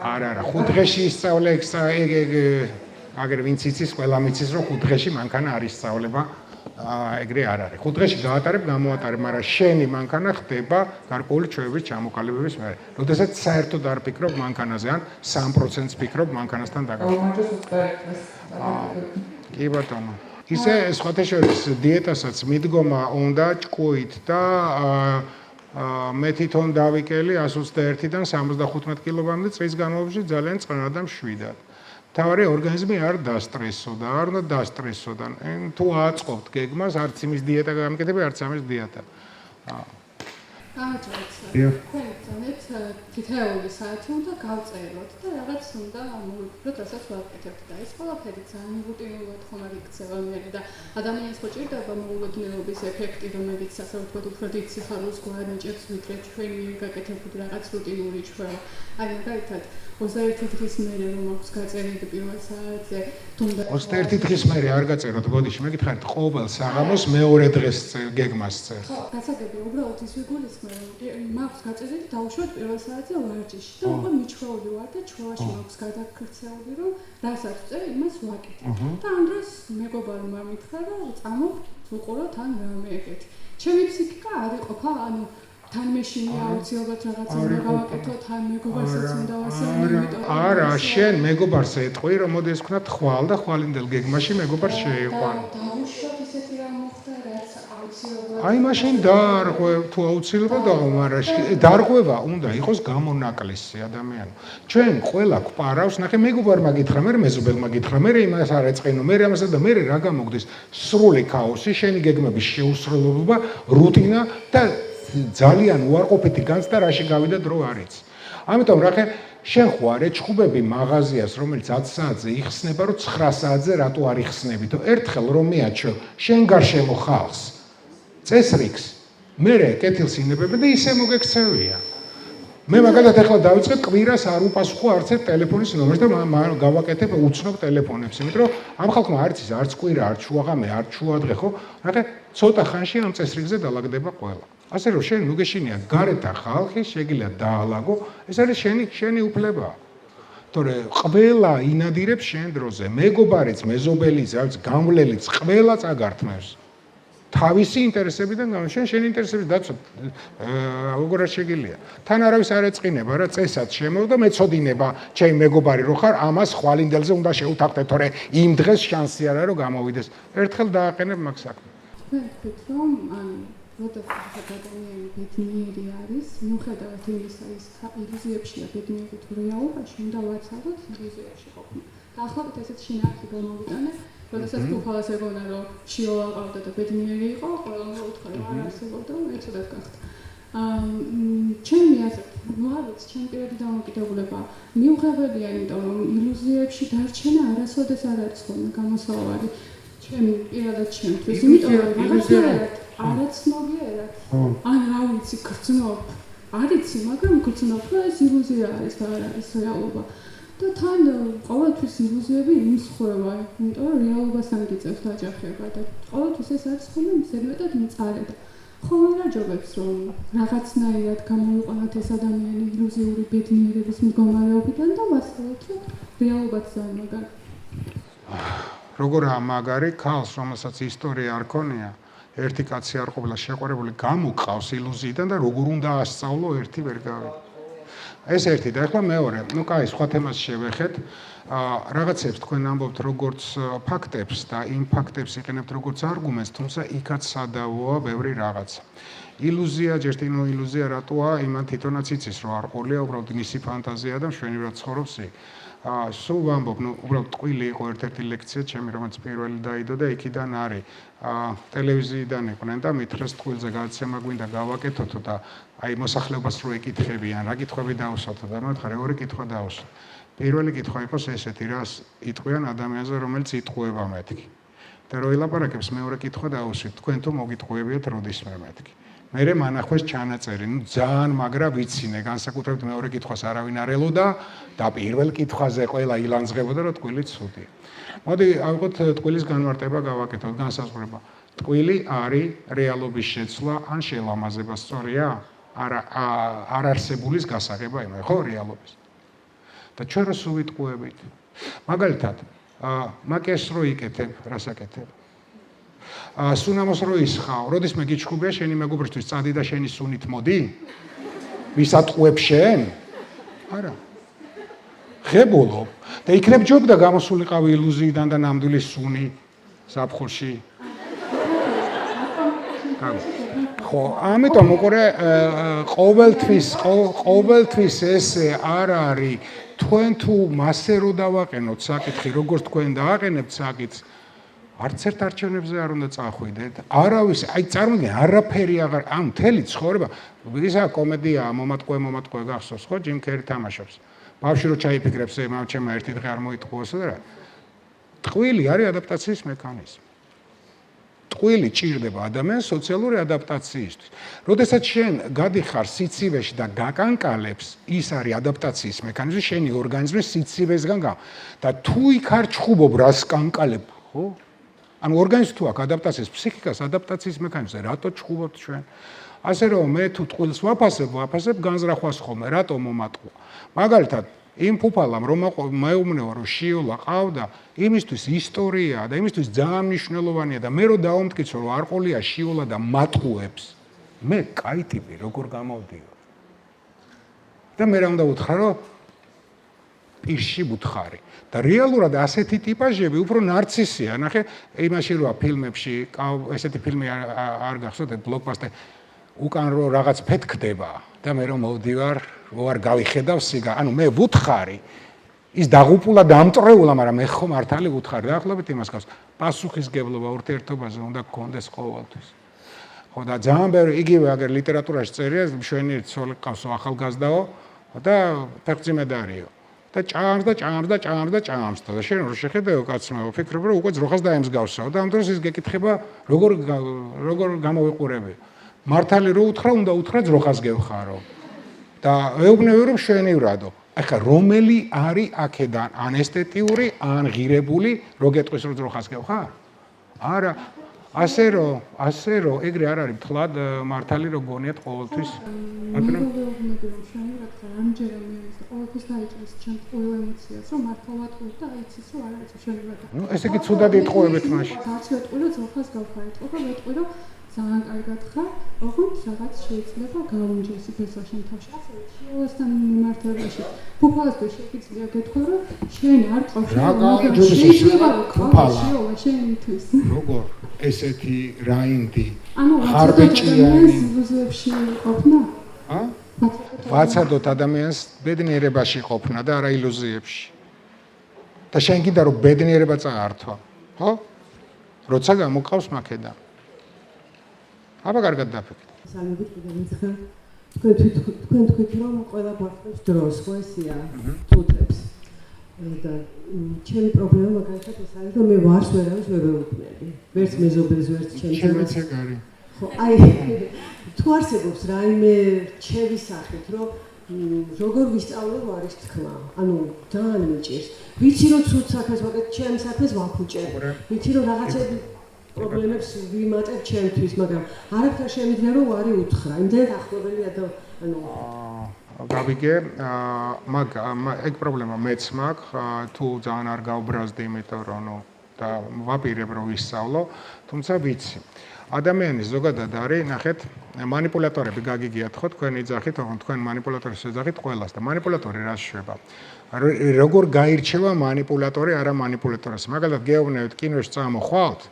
არა, 5 დღეში ისწავლე აგერ ვინც იცის, ყველა მიცის რომ 5 დღეში მანქანა არ ისწავლება. ეგრე არ არის. 5 დღეში გაატარებ, გამოატარებ, მაგრამ შენი მანქანა ხდება გარკვეული ჩვევების ჩამოყალიბების მერე. როდესაც საერთოდ არ ფიქრობ მანქანაზე, ან 3%-ს ფიქრობ მანქანასთან დაკავშირებით. კი ბატონო. ისე სხვათა შორის დიეტასაც მიდგომა უნდა ჭკუით და მე თვითონ დავიკელი 121-დან 75 კილოგრამამდე წლის განმავლობაში ძალიან წყნარ და მშვიდად. თავარი ორგანიზმი არ დასტრესოდა, არ უნდა დასტრესოდა. თუ აწყობთ გეგმას, არც იმის დიეტა გამიკეთები, არც ამის დიეტა. თქვენ ბრძანეთ თითოეული საათი უნდა გავწეროთ და რაღაც უნდა მოვიფიქროთ, რასაც ვაკეთებთ და ეს ყველაფერი ძალიან რუტინულად ხომ არ იქცევა მე და ადამიანს ხო ჭირდება მოულოდნელობის ეფექტი, რომელიც ასე ვთქვათ, უფრო დიდ სიხარულს გვანიჭებს, ვიდრე ჩვენი გაკეთებული რაღაც რუტინული ჩვევა. აი მაგალითად 21 დღის მერე რომ აქვს გაწერილი პირველ საათზე, თუნდაც 21 დღის მერე არ გაწეროთ, ბოდიში, მეკითხარით, ყოველ საღამოს მეორე დღეს გეგმას წერ. ხო, გასაგები, უბრალოდ ის ვიგულისხმე, რომ მაქვს გაწერილი დავუშვათ პირველ საათზე ვარჯიში და უკვე მიჩვეული ვარ და ჩვევაში მაქვს გადაქცეული, რომ რასაც წერ, იმას ვაკეთებ. და ამ დროს მეგობარმა მითხრა, რომ წამოვ ვუყუროთ ან რამე ეგეთი. ჩემი ფსიქიკა არ იყოფა, ანუ თან მეშინი აუცილებლად რაღაცა უნდა გავაკეთო, თან მეგობარსაც უნდა ვასწავლო. არა, შენ მეგობარს ეტყვი, რომ მოდი ეს ვქნათ ხვალ და ხვალინდელ გეგმაში მეგობარს შეიყვან. დავუშვათ ისეთი რამ მოხდა, რაც აუცილებლად. აი მაშინ დაარღვევ, თუ აუცილებლად მაგრამ დარღვევა უნდა იყოს გამონაკლისი ადამიანო. ჩვენ ყველა გვპარავს, ნახე მეგობარმა გითხრა, მე მეზობელმა გითხრა, მე იმას არ ეწყინო, მე ამასა და მე რა გამოგდის სრული ქაოსი, შენი გეგმების შეუსრულებლობა, რუტინა და ძალიან უარყოფითი განცდა რაში გავიდა დრო არიც. ამიტომ რახე შენ ხო არ ეჩხუბები მაღაზიას, რომელიც 10 საათზე იხსნება, რომ 9 საათზე რატო არ იხსნებითო? ერთხელ რომ მეაჩვევ შენ გარშემო ხალხს წესრიგს, მე კეთილს ინებები და ისე მოგექცევია. მე მაგალითად ახლა დავიწყე კვირას არ უპასუხო არც ერთ ტელეფონის ნომერს და გავაკეთებ უცნობ ტელეფონებს, იმიტომ რომ ამ ხალხმა არც ის არც კვირა, არც შუაღამე, არც შუადღე ხო, რახე ცოტა ხანში ამ წესრიგზე დაალაგდება ყველა. ასე რომ შენ მოგეშინია გარეთა ხალხი შეგიძლია დაალაგო, ეს არის შენი უფლება. თორე ყველა ინადირებს შენ დროზე, მეგობარიც, მეზობელიც, რაც გამვლელიც, ყველა წაგართმევს. თავისი ინტერესებიდან შენ შენი ინტერესების დაცვა როგორ არ შეგიძლია. თან არავის არ ეწყინება რა წესად შემოვ და მეწოდინება ჩემი მეგობარი რო ხარ, ამას ხვალინდელზე უნდა შეუთანხმდე, თორე იმ დღეს შანსი არ არის რომ გამოვიდეს. ერთხელ დააყენებ მაგ საქმეს. მე ვთქვით რომ ანუ როდესაც ადამიანი ბედნიერი არის, მიუხედავად იმისა, ის ილუზიებშია ბედნიერი თუ რეალობაში, უნდა ვაცადოთ ილუზიაში ყოფნა. დაახლოებით ესეც შინაარსი გამოვიტანე, როდესაც თუ ხოლმე ეგონა რომ შიოლა ყავდა და ბედნიერი იყო, ყველამ უთხრა რომ არ არსებობდა, ეცოდათ გახდა. ჩემი აზრით, მოარიც ჩემი პირადი დამოკიდებულება მიუღებელია, იმიტომ რომ ილუზიებში დარჩენა არასოდეს არ არის ხოლმე გამოსავალი. ჩემი პირადად ჩემთვის, იმიტომ რომ რაღაცნაირად არაცნობიერად, ან რა ვიცი, გრძნობ, არიცი, მაგრამ გრძნობ, რომ ეს ილუზია არის და არ არის რეალობა. და თან ყოველთვის ილუზიები იმსხვევა, იმიტომ რომ რეალობასთან გიწევს დაჯახება და ყოველთვის ეს არის ხოლმე ზედმეტად მწარე და ხომ არ ჯობებს რომ რაღაცნაირად გამოვიყვანოთ ეს ადამიანი ილუზიური ბედნიერების მდგომარეობიდან და ვასწავლოთ რომ რეალობაც ძალიან მაგარი. როგორაა მაგარი ქალს, რომელსაც ისტორია არ ქონია, ერთი კაცი არ ყოფილა შეყვარებული, გამოყავს ილუზიიდან და როგორ უნდა ასწავლო ერთი ვერ გავიგე. ეს ერთი და ახლა მეორე. ნუ კაი, სხვა თემას შევეხეთ. რაღაცებს თქვენ ამბობთ როგორც ფაქტებს და იმ ფაქტებს იყენებთ როგორც არგუმენტს, თუმცა იქაც სადავოა ბევრი რაღაცა. ილუზია, ჯერტინო ილუზია რატოა? იმან თვითონაც იცის რომ არ ყოლია, უბრალოდ მისი ფანტაზია და მშვენივრად ცხოვრობს იქ. სულ ვამბობ, ნუ უბრალოდ ტყვილი იყო ერთ-ერთი ლექცია, ჩემი რომელიც პირველი დაიდო და იქიდან არის. ტელევიზიიდან იყვნენ და მითხრეს ტყვილზე გადაცემა გვინდა გავაკეთოთ და აი მოსახლეობას რო ეკითხებიან, რა კითხვები დაუსვათ და მე ვთქვა, ორი კითხვა დაუსვათ. პირველი კითხვა იყოს ესეთი, რას იტყვიან ადამიანზე, რომელიც იტყუება მეთქი. და რო ელაპარაკებს, მეორე კითხვა დაუსვით, თქვენ თუ მოგიტყუებიათ როდისმე მეთქი. მერე მანახვეს ჩანაწერი, ნუ ძალიან მაგრა ვიცინე, განსაკუთრებით მეორე კითხვას არავინ არ ელოდა და პირველ კითხვაზე ყველა ილანძღებოდა, რომ ტყვილი ცუდია. მოდი ავიღოთ ტყვილის განმარტება გავაკეთოთ, განსაზღვრება. ტყვილი არის რეალობის შეცვლა ან შელამაზება, სწორია? არ არსებულის გასაღება იმეა, ხო, რეალობის. და ჩვენ რა სულ ვიტყუებით? მაგალითად, მაკიაჟს რო იკეთებ, რას აკეთებ? სუნამოს რო ისხავ, როდის მე გიჩხუბია შენი მეგობრისთვის წადი და შენი სუნით მოდი? ვისატყუებ შენ? არა. ღებულობ და იქნებ ჯობდა გამოსულიყავი ილუზიიდან და ნამდვილი სუნი ზაფხულში. ხო, ამიტომ უყურე ყოველთვის ესე არ არის თქვენ თუ მასე რო დავაყენოთ საკითხი, როგორც თქვენ დააყენებთ საკითხს, არც ერთ არჩევნებზე არ უნდა წახვიდეთ. არავის, აი წარმოგიდგენ, არაფერი აღარ, ამ მთელი ცხოვრება, ისა კომედია, მომატყუე გახსოვს, ხო, ჯიმ კერი თამაშობს. ბავშვი რო ჩაიფიქრებს, ჩემმა ერთი დღე არ მოიტყუოსო და რა. ტყვილი არის ადაპტაციის მექანიზმი. ტყვილი ჭირდება ადამიანს სოციალური ადაპტაციისთვის. როდესაც შენ გადიხარ სიცივეში და გაკანკალებს, ის არის ადაპტაციის მექანიზმი, შენი ორგანიზმი სიცივესგან და თუ იქ არ ჩხუბობ რას კანკალებ, ხო? ანუ ორგანიზმი თუ აქვს ადაპტაციის ფსიქიკას, ადაპტაციის მექანიზმზე, რატო ჩხუბობთ ჩვენ? ასე რომ მე თუ ტყილს ვაფასებ განზრახვას ხოლმე, რატო მომატყვა? მაგალითად, იმ ფუფალამ რომ მეუბნევა რომ შიოლა ყავდა, იმისთვის ისტორია და იმისთვის ძალიან მნიშვნელოვანია და მე რო დავამტკიცო რომ არ ყოლია შიოლა და მატყუებს, მე კაი ტიპი როგორ გამოვდიო. და მე რა უნდა უთხრა რომ პირში ვუთხარი. და რეალურად ასეთი ტიპაჟები უფრო ნარცისია. ნახე, იმაში როა ფილმებში, ესეთი ფილმი არ გახსოვთ, ბლოკბასტერი უკან რო რაღაც ფეთქდება და მე რომ მოვდივარ, ვარ გავიხედავ სიგა, ანუ მე ვუთხარი, ის დაღუპულა დამტრეულა, მაგრამ მე ხო მართალი ვუთხარი. დაახლოებით იმას გავს. პასუხისგებლობა ურთიერთობაზე უნდა გქონდეს ყოველთვის. ხო და ძალიან ბევრი იგივე აგერ ლიტერატურაში წერია, მშვენიერი ცოლი ყავსო ახალგაზრდაო და ფეხმძიმედარიო. და ჭამს და შენ რო შეხედეო კაცმა, ვფიქრობ რომ უკვე ძროხას დაემსგავსაო და ამ დროს ის გეკითხება როგორ გამოვიყურებე. მართალი რო უთხრა, უნდა უთხრა ძროხას გევხარო. და ეუბნები რომ შვენივრადო. ახლა რომელი არის აქედან ან ესთეტიური, ან ღირებული, რო გეტყვის რომ ძროხას გევხარ? არა. ასე რომ ეგრე არ არის მთლად მართალი რო გონიათ ყოველთვის. მაგრამ შვენივრად ამჯერამე ყოველთვის დაიჭრის ჩემს ყოველ ემოციას, რომ მართალად ყო და აიცის რომ არ არის შვენივრად. ნუ ესე კი ცუდად იტყუებით მაშინ. არც ვეტყვი რომ ძროხას გავხარეთ, ხო ვეტყვი რომ ძალიან კარგად ხარ, ოღონდ რაღაც შეიძლება გაუნჯეს ფესვა შენ თავში. ასე შიოლასთან მიმართებაში. ფუფალასთან შეიძლება გეთქვა რომ შენ არ ყავს შიოლა შენთვის. როგორ ესეთი რაინდი ანუ ხარბეჭიანი ილუზიებში ყოფნა? ვაცადოთ ადამიანს ბედნიერებაში ყოფნა და არა ილუზიებში. და შენ გინდა რომ ბედნიერება წაართვა, ხო? როცა გამოყავს მაქედან. აბა კარგად დაფიქრეთ. სამები კიდე მითხრა. თქვენ თქვით რომ ყველა გვახდებს დროს, ხო ესია? თუთებს. და ჩემი პრობლემა მაგალითად ეს არის, რომ მე ვარს ვერავის ვერ ვეუბნები. ვერც მეზობელს, ვერც ჩემს ჩემიც ეგ არის. ხო, აი თუ არსებობს რაიმე რჩევის სახით, რომ როგორ ვისწავლო არის თქმა. ანუ ძალიან მიჭირს. ვიცი რომ ცუდ საქმეს ვაკეთებ, ჩემ საქმეს ვაფუჭებ. ვიცი რომ რაღაცები პრობლემებს ვიმატებ ჩემთვის, მაგრამ არაფერ შემიძლია რომ ვარი უთხრა. იმდენ ახლობელია და ანუ გავიგე, ეგ პრობლემა მეც მაქვს, თუ ძალიან არ გავბრაზდი, იმიტომ რომ და ვაპირებ რომ ვისწავლო, თუმცა ვიცი. ადამიანის ზოგადად არის, ნახეთ, манипуляტორები გაგიგიათ ხო თქვენი ძახით, თქვენ манипуляტორის ძახით ყველას და манипуляტორი რას შვება? როგორ გაირჩევა манипуляტორი არა манипуляტორს? მაგალითად გეუბნებით კინოში წამოხვალთ,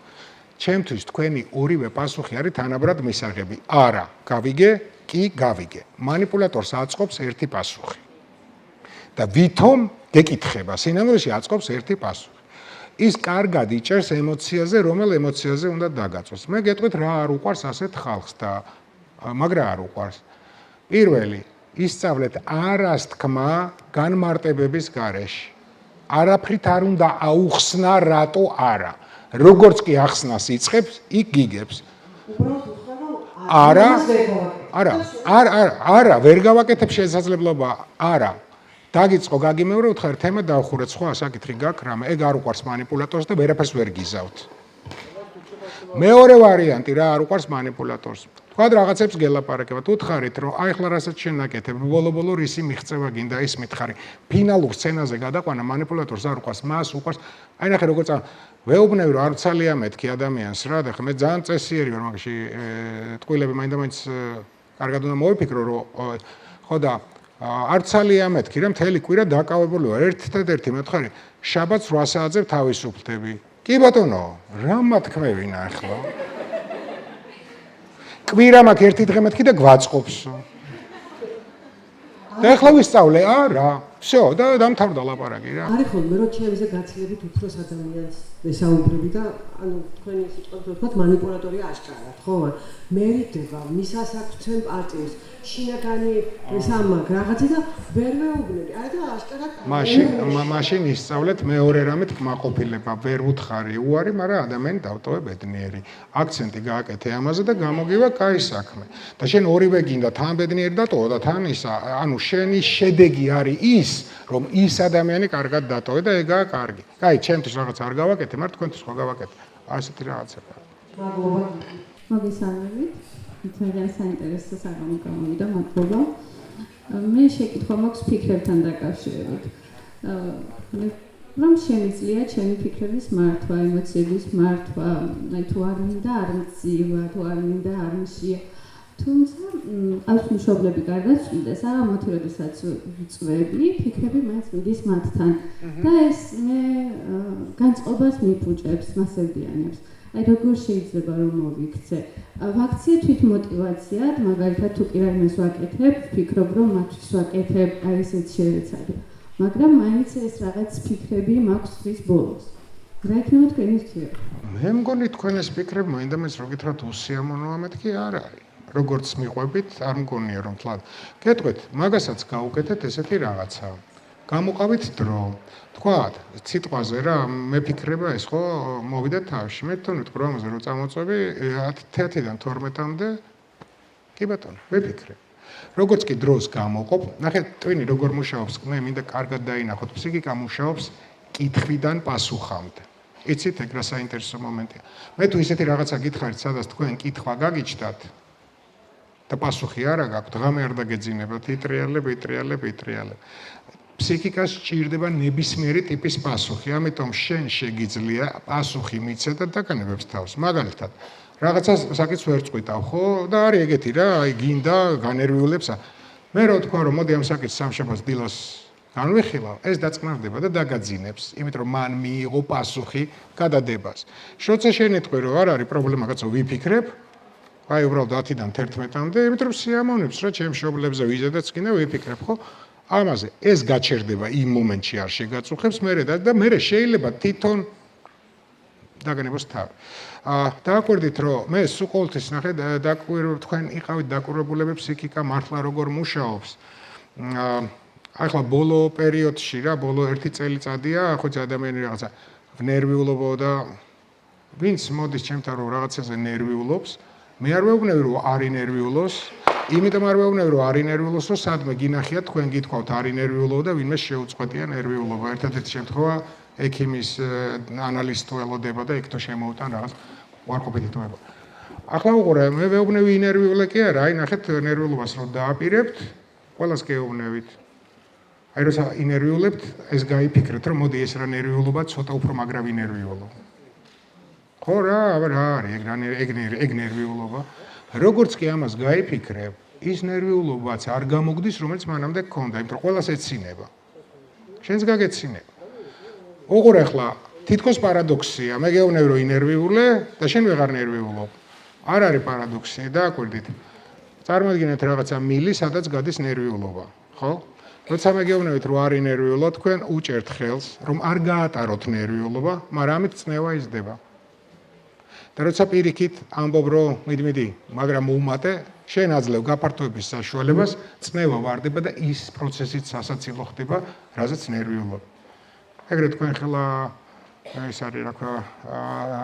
ჩემთვის თქვენი ორივე პასუხი არის თანაბრად მისაღები. არა, გავიგე? კი, გავიგე. манипуляტორს აწყობს ერთი პასუხი. და ვითომ გეკითხება, სინამდვილეში აწყობს ერთი პასუხი. ის კარგად იჭერს ემოციაზე, რომელ ემოციაზე უნდა დაგაწვეს. მე გეტყვით რა არ უყვარს ასეთ ხალხს და მაგრა არ უყვარს. პირველი, ისწავლეთ არას თქმა განმარტებების გარეშე. არაფრით არ უნდა აუხსნა რატო არა. როგორც კი ახსნას იწყებს, იქ გიგებს. არა, ვერ გავაკეთებ შესაძლებლობა, არა. დაგიწყო გაგიმეორე, უთხარ თემა დავხურეთ, სხვა საკითხი გაქვს, რამე ეგ არ უყვარს манипуляტორს და ვერაფერს ვერ გიზავთ. მეორე ვარიანტი რა არ უყვარს манипуляტორს. თქვა რაღაცებს გელაპარაკებთ, უთხარით რომ აი ახლა რასაც შენ ნაკეთებ, ბოლო-ბოლო რისი მიღწევა გინდა ის მითხარი. ფინალურ სცენაზე გადაყვანა манипуляტორს არ უყვარს, მას უყვარს. აი ნახე როგორ ვეუბნები რომ არ ცალია მეთქი ადამიანს რა და მე ძალიან წესიერი ვარ მაგაში ტყუილები მაინდა-მაინც კარგად უნდა მოვიფიქრო რომ ხო და არ ცალია მეთქი რა მთელი კვირა დაკავებული ვარ ერთ-ერთი მეთხარი შაბათს 8 საათზე თავისუფლდები კი ბატონო რა მათქმევინა ახლა კვირა მაქვს ერთი დღე მეთქი და გვაწყობსო და ახლა ვისწავლე არა всё, და დამთავრდა ლაპარაკი რა. არის ხოლმე რომ ჩემზე გაცილებით უფროს ადამიანს ესაუბრები და ანუ თქვენი სიტყვით ვთქვათ манипуляტორია აშკარად, ხო? მერიდება, მისას აქვს ჩვენ პარტიის შინაგანი სამაგ რაღაცა და ვერ მეუბნები. არა და აშკარად მაშინ ისწავლეთ მეორე რამეთ კმაყოფილება, ვერ უთხარი უარი, მაგრამ ადამიანი დავტოვე ბედნიერი. აქცენტი გააკეთე ამაზე და გამოგივა კაი საქმე. და შენ ორივე გინდა თან ბედნიერი დატოვო და თან ისა, ანუ შენი შედეგი არის ის, რომ ის ადამიანი კარგად დატოვე და ეგაა კარგი. კაი, ჩემთვის რაღაც არ გავაკეთე, მაგრამ თქვენთვის ხო გავაკეთე. ასეთი რაღაცა. მოგესალმებით. ძალიან საინტერესო საღამო გამოვიდა, მადლობა. მე შეკითხვა მაქვს ფიქრებთან დაკავშირებით. რომ შემიძლია ჩემი ფიქრების მართვა, ემოციების მართვა, აი თუ არ მინდა არ მძივა, თუ არ მინდა არ მშია. თუმცა ამ მშობლები გარდაცვლიდა, საღამოთი როდესაც წვევი, ფიქრები მაინც მიდის მათთან. და ეს მე განწყობას მიფუჭებს, მასევდიანებს. აი როგორ შეიძლება რომ მოვიქცე? ვაქცია თვით მოტივაციად, მაგალითად თუ კი რაიმეს ვაკეთებ, ვფიქრობ რომ მათთვის ვაკეთებ, აი ესეც შეეცადე. მაგრამ მაინც ეს რაღაც ფიქრები მაქვს თვის ბოლოს. რა იქნება თქვენი ურთიერთობა? მე მგონი თქვენ ეს ფიქრები მაინდამაც რო გითხრათ უსიამოვნოა მეთქი არ არის. როგორც მიყვებით, არ მგონია რომ თლად. გეტყვით, მაგასაც გავუკეთეთ ესეთი რაღაცა. გამოყავით დრო. თქვათ, სიტყვაზე რა, მე ფიქრება ეს ხო მოვიდა თავში. მე თვითონ ვიტყვი რომ ამაზე რო წამოწვევი 10-დან 12-მდე კი ბატონო, ვიფიქრე. როგორც კი დროს გამოყოფ, ნახეთ, ტვინი როგორ მუშაობს, მე მინდა კარგად დაინახოთ, ფსიქიკა მუშაობს კითხვიდან პასუხამდე. იცით, ეგ რა საინტერესო მომენტია. მე თუ ისეთი რაღაცა გითხარით, სადაც თქვენ კითხვა გაგიჩნდათ და პასუხი არა გაქვთ, ღამე არ დაგეძინებათ, იტრიალებ. ფსიქიკას სჭირდება ნებისმიერი ტიპის პასუხი, ამიტომ შენ შეგიძლია პასუხი მიცე და დაგანებებს თავს. მაგალითად, რაღაცას საკითხს ვერ წყვიტავ, ხო? და არის ეგეთი რა, აი გინდა განერვიულებს. მე რო თქვა რომ მოდი ამ საკითხს სამშაბათს დილას განვიხილავ, ეს დაწყნარდება და დაგაძინებს, იმიტომ რომ მან მიიღო პასუხი გადადებას. შოცა შენ ეთქვი რომ არ არის პრობლემა, კაცო, ვიფიქრებ. აი უბრალოდ 10-დან 11-მდე, იმიტომ რომ სიამოვნებს რა ჩემ მშობლებზე ვიზედაც კიდე ვიფიქრებ, ხო? ამაზე ეს გაჩერდება იმ მომენტში არ შეგაწუხებს მერე და მერე შეიძლება თვითონ დაგანებოს თავი. დააკვირდით რომ მე სულ ყოველთვის ნახე თქვენ იყავით დაკვირვებულები ფსიქიკა მართლა როგორ მუშაობს. ახლა ბოლო პერიოდში რა, ბოლო 1 წელიწადია, ხო ადამიანი რაღაცა ნერვიულობა და ვინც მოდის ჩემთან რომ რაღაცაზე ნერვიულობს, მე არ ვეუბნები რომ არ ინერვიულოს. იმიტომ არ ვეუბნები რომ არ ინერვიულოსო, სადმე გინახიათ თქვენ გითხოვთ არ ინერვიულობა და ვინმე შეუწყვეტია ნერვიულობა. ერთადერთი შემთხვევა ექიმის ანალიზს თუ ელოდება და იქ თუ შემოუტან რაღაც უარყოფითი თვეობა. ახლა უყურე, მე ვეუბნები ინერვიულე კი არა, აი ნახეთ ნერვიულობას რო დააპირებთ, ყველას გეუბნებით. აი როცა ინერვიულებთ, ეს გაიფიქრეთ რომ მოდი ეს რა ნერვიულობა ცოტა უფრო მაგრა ვინერვიულო. ხო რა არის ეგ ნერვიულობა. როგორც კი ამას გაიფიქრებ, ის ნერვიულობაც არ გამოგდის, რომელიც მანამდე გქონდა, იმიტომ რომ ყველას ეცინება. შენს გაგეცინება. უყურე ახლა, თითქოს პარადოქსია, მე გეუბნები რომ ინერვიულე და შენ ვეღარ ნერვიულობ. არ არის პარადოქსია, დააკვირდით. წარმოიდგინეთ რაღაცა მილი, სადაც გადის ნერვიულობა, ხო? როცა მე გეუბნებით რომ არ ინერვიულო, თქვენ უჭერთ ხელს, რომ არ გაატაროთ ნერვიულობა, მაგრამ ამით წნევა იზრდება. და როცა პირიქით ამბობ რომ მიდი, მაგრამ მოუმატე, შენ აძლევ გაფართოების საშუალებას, წნევა ვარდება და ის პროცესით სასაცილო ხდება, რაზეც ნერვიულობა. ეგრეთ თქვენ ხელა ეს არის რა ქვია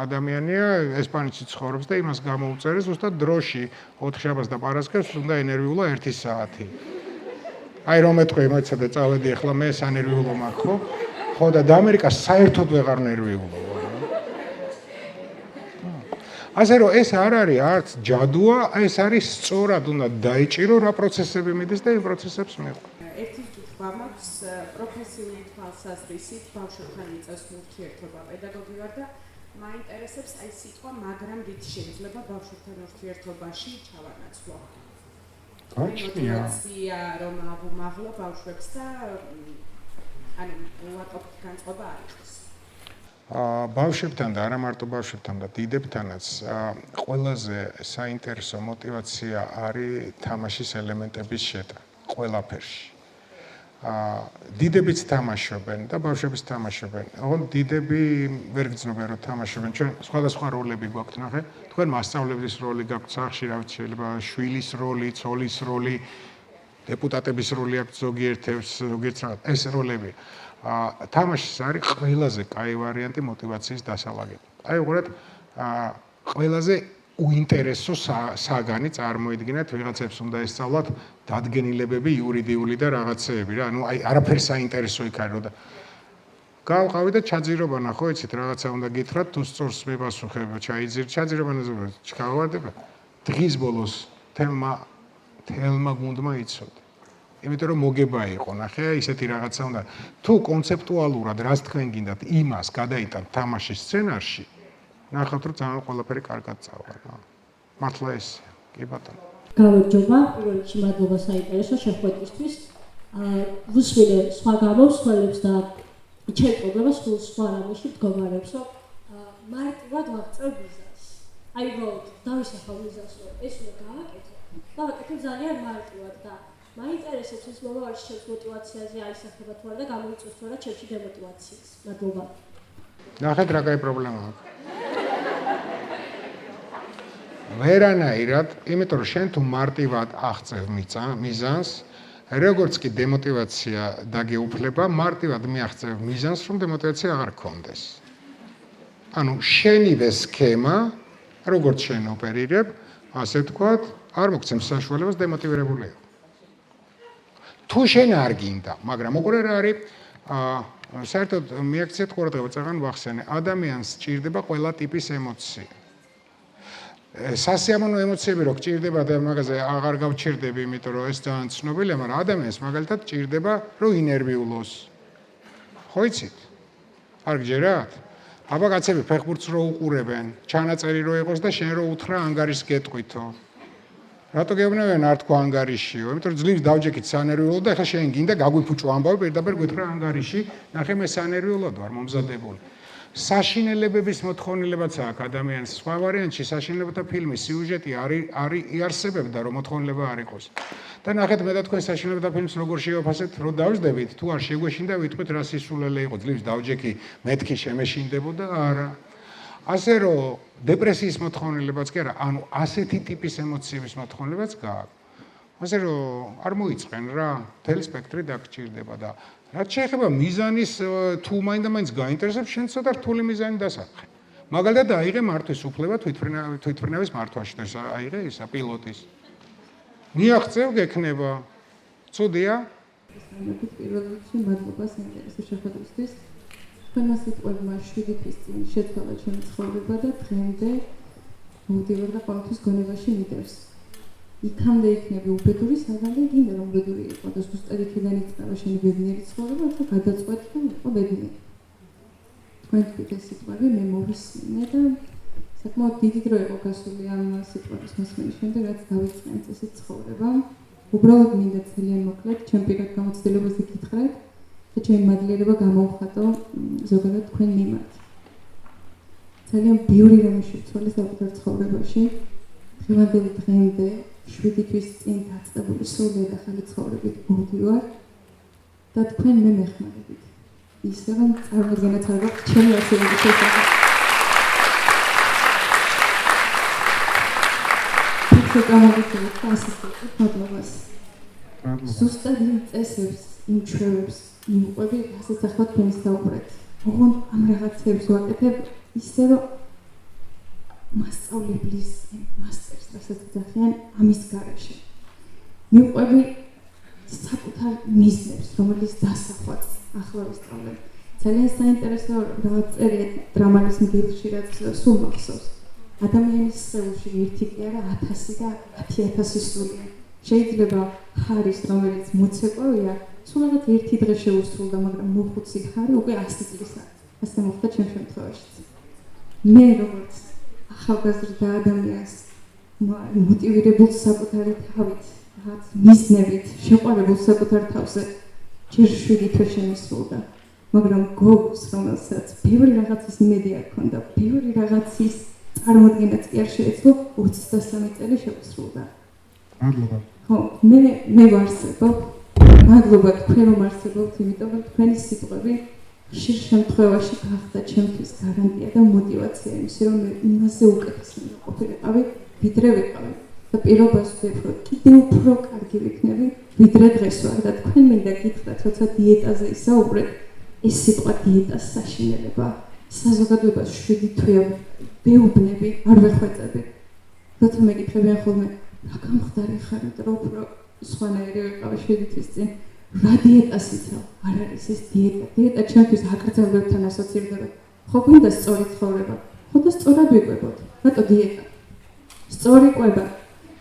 ადამიანია, ესპანეთში ცხოვრობს და იმას გამოუწერეს ზუსტად დროში 4 შაბათს და პარასკევს უნდა ენერვიულა 1 საათი. აი რომ ეთქვი, მოიცადე წავედი ახლა მე სანერვიულო მაქვს, ხო? ხო და ამერიკას საერთოდ ვეღარ ნერვიულობ. ასე რომ ეს არ არის არც ჯადუა, ეს არის სწორად უნდა დაიჭირო რა პროცესები მიდის და იმ პროცესებს მიყვება. ერთი კითხვა მაქვს პროფესიული თვალსაზრისით ბავშვებთან მიწევს ურთიერთობა პედაგოგი ვარ და მაინტერესებს აი სიტყვა მაგრამ რით შეიძლება ბავშვებთან ურთიერთობაში ჩავანაცვლო. მოტივაცია რომ ავუმაღლო ბავშვებს და ანუ უარყოფითი განწყობა არ იყოს. ბავშვებთან და არა მარტო ბავშვებთან და დიდებთანაც ყველაზე საინტერესო мотиваცია არის თამაშის ელემენტების შეტა ყველაფერში. დიდებიც თამაშობენ და ბავშვებიც თამაშობენ. ოღონდ დიდები ვერ გძნობენ რომ თამაშობენ. ჩვენ სხვადასხვა როლები გვაქვს ნახე. თქვენ მასწავლებლის როლი გაქვთ სახში, რა ვიცი, შეიძლება შვილის როლი, ცოლის როლი, დეპუტატების როლი აქვს ზოგიერთებს, ზოგიერთ რაღაც ეს როლები. თამაშის არის ყველაზე კაი ვარიანტი мотиваციის დასალაგებლად. აი უყურეთ, ყველაზე უინტერესო საგანი წარმოიდგინეთ, ვიღაცებს უნდა ესწავლათ დადგენილებები, იურიდიული და რაღაცეები რა. ანუ აი არაფერს საინტერესო იქ არის, რომ გავყავი და ჩაძირობა ნახო, იცით, რაღაცა უნდა გითხრათ, თუ სწორს მიპასუხებ, ჩაიძირ, ჩაძირობა ნაზრობა, ჩქავარდება. დღის ბოლოს თელმა გუნდმა იცოდა. იმიტომ რომ მოგება იყო, ნახე, ისეთი რაღაცა უნდა. თუ კონცეპტუალურად რას თქვენ გინდათ იმას გადაიტანთ თამაშის სცენარში, ნახავთ რომ ძალიან ყველაფერი კარგად წავა. მართლა ესეა, კი ბატონო. გამარჯობა, პირველ რიგში მადლობა საინტერესო შეხვედრისთვის. ვუსმინე სხვა გამოსვლებს და ჩემ პრობლემას სხვა რამეში მდგომარეობს, რომ მარტივად ვაღწევ ვიზას. აი უბრალოდ დავისახავ ვიზას, რომ ეს უნდა გავაკეთო. დავაკეთებ ძალიან მარტივად და მაინტერესებს ეს მომავალში ჩემს мотиваციაზე აისახება თუ არა და გამოიწვევს თუ არა ჩემში დემოტივაციას. მადლობა. ნახეთ რა კაი პრობლემაა. ვერანაირად, იმიტომ რომ შენ თუ მარტივად აღწევ მიზანს, როგორც კი დემოტივაცია დაგეუფლება, მარტივად მიაღწევ მიზანს, რომ დემოტივაცია აღარ გქონდეს. ანუ შენივე სქემა, როგორც შენ ოპერირებ, ასე ვთქვათ, არ მოგცემს საშუალებას დემოტივირებული იყო. თუ შენ არ გინდა, მაგრამ უყურე რა არის, საერთოდ მიაქციეთ ყურადღება, წაღან ვახსენე, ადამიანს სჭირდება ყველა ტიპის ემოცია. სასიამოვნო ემოციები რო გჭირდება და მაგაზე აღარ გავჩერდები, იმიტომ რომ ეს ძალიან ცნობილია, მაგრამ ადამიანს მაგალითად ჭირდება რომ ინერვიულოს. ხო იცით? არ გჯერათ? აბა კაცები ფეხბურთს რო უყურებენ, ჩანაწერი რო იყოს და შენ რო უთხრა ანგარის გეტყვითო. რატო გეუბნებიან არ თქვა ანგარიშიო? იმიტომ რომ ძლივს დავჯექით სანერვიულო და ეხლა შენ გინდა გაგვიფუჭო ამბავი, პირდაპირ გითხრა ანგარიში, ნახე მე სანერვიულოდ ვარ მომზადებული. საშინელებების მოთხოვნილებაც აქვს ადამიანს. სხვა ვარიანტში საშინელებათა ფილმის სიუჟეტი არის იარსებებდა რომ მოთხოვნილება არ იყოს. და ნახეთ მე და თქვენ საშინელებათა ფილმს როგორ შევაფასეთ, რომ დავждებით, თუ არ შეგვეშინდა ვიტყვით რა სისულელე იყო, ძლივს დავჯექი, მეთქი შემეშინდებოდა, არა. ასე რომ დეპრესიის მოთხოვნილებაც კი არა, ანუ ასეთი ტიპის ემოციების მოთხოვნილებაც გააქვს. ასე რომ არ მოიწყენ რა, მთელი სპექტრი დაგჭირდება და რაც შეეხება მიზანის თუ მაინდა-მაინც გაინტერესებს, შენ ცოტა რთული მიზანი დასათხე. მაგალითად აიღე მართვის უფლება თვითმფრინავის მართვაში, და აიღე ისა პილოტის. მიაღწევ გექნება. ცუდია? პირველ რიგში მადლობა საინტერესო შეხვედრისთვის. თქვენმა სიტყვებმა 7 თვის წინ შეცვალა ჩემი ცხოვრება და დღემდე მოვდივარ და ყოველთვის გონებაში მიდევს. იქამდე იქნები უბედური, საგანდა გინდა რომ უბედური იყო და ზუსტად იქიდან იწყება შენი ბედნიერი ცხოვრება და გადაწყვეტი რომ იყო ბედნიერი. თქვენთვის ეს სიტყვები მე მოვისმინე და საკმაოდ დიდი დრო იყო გასული ამ სიტყვების მოსმენის შემდეგ, რაც დავიწყე წესი ცხოვრება. უბრალოდ მინდა ძალიან მოკლედ ჩემ პირად გამოცდილებაზე გითხრათ და ჩემი მადლიერება გამოვხატო ზოგადად თქვენ მიმართ. ძალიან ბევრი რამე შევცვალე საკუთარ ცხოვრებაში. დღევანდელი დღემდე 7 თვის წინ დაწყებული სულიერ ახალი ცხოვრებით მოვდივარ და თქვენ მე მეხმარებით. ისე რომ წარმოადგენთ ალბათ ჩემი არსებობის შესახებ. გამოგიჩენთ ასისტენტებს მადლობას. ზუსტად იმ წესებს, იმ ჩვევებს, იმ ყვები, რასაც ახლა თქვენ ისაუბრეთ. ოღონდ ამ რაღაცებს ვაკეთებ ისე რომ მასწავლებლის მასტერს რასაც ეძახიან ამის გარეშე. მივყვები საკუთარ მიზნებს, რომელიც დასახვაც ახლა ვისწავლებ. ძალიან საინტერესო რაღაც წერია დრამალის მგილში, რაც სულ მახსოვს. ადამიანის სხეულში ერთი კი არა 1000 და 10000 სულია. შეიძლება ხარის, რომელიც მოცეკვავია, სულ რაღაც ერთი დღე შეუსრულდა, მაგრამ მოხუცი ხარი უკვე 100 წლისა. ასე მოხდა ჩემ შემთხვევაშიც. მე როგორც ახალგაზრდა ადამიანს მოტივირებულ საკუთარი თავით, რაღაც მიზნებით, შეყვარებულ საკუთარ თავზე, ჯერ 7 თვე შემისრულდა. მაგრამ გოგოს, რომელსაც ბევრი რაღაცის იმედი არ ჰქონდა, ბევრი რაღაცის წარმოადგენაც კი არ შეეძლო 23 წელი შეუსრულდა. მადლობა. ხო, მე ვარსებობ მადლობა თქვენ რომ არსებობთ, იმიტომ რომ თქვენი სიტყვები ხშირ შემთხვევაში გახდა ჩემთვის გარანტია და мотиваცია იმის, რომ მე იმაზე უკეთესი ყოფილიყავი, ვიდრე ვიყავი. და პირობას ვდებ, რომ კიდევ უფრო კარგი ვიქნები, ვიდრე დღეს ვარ და თქვენ მინდა გითხრათ, როცა დიეტაზე ისაუბრეთ, ეს სიტყვა დიეტას საშინელება, საზოგადოებას 7 თვე ვეუბნები, არ ვეხვეწები. როცა მეკითხებიან ხოლმე, რა გამხდარი ხარ, რომ უფრო სხვანაირი ვიყავი 7 თვის წინ, რა დიეტას იცავ? არ არის ეს დიეტა. დიეტა ჩემთვის აკრძალვებთან ასოცირდება. ხო გვინდა სწორი ცხოვრება? ხო და სწორად ვიკვებოთ. რატო დიეტა? სწორი კვება.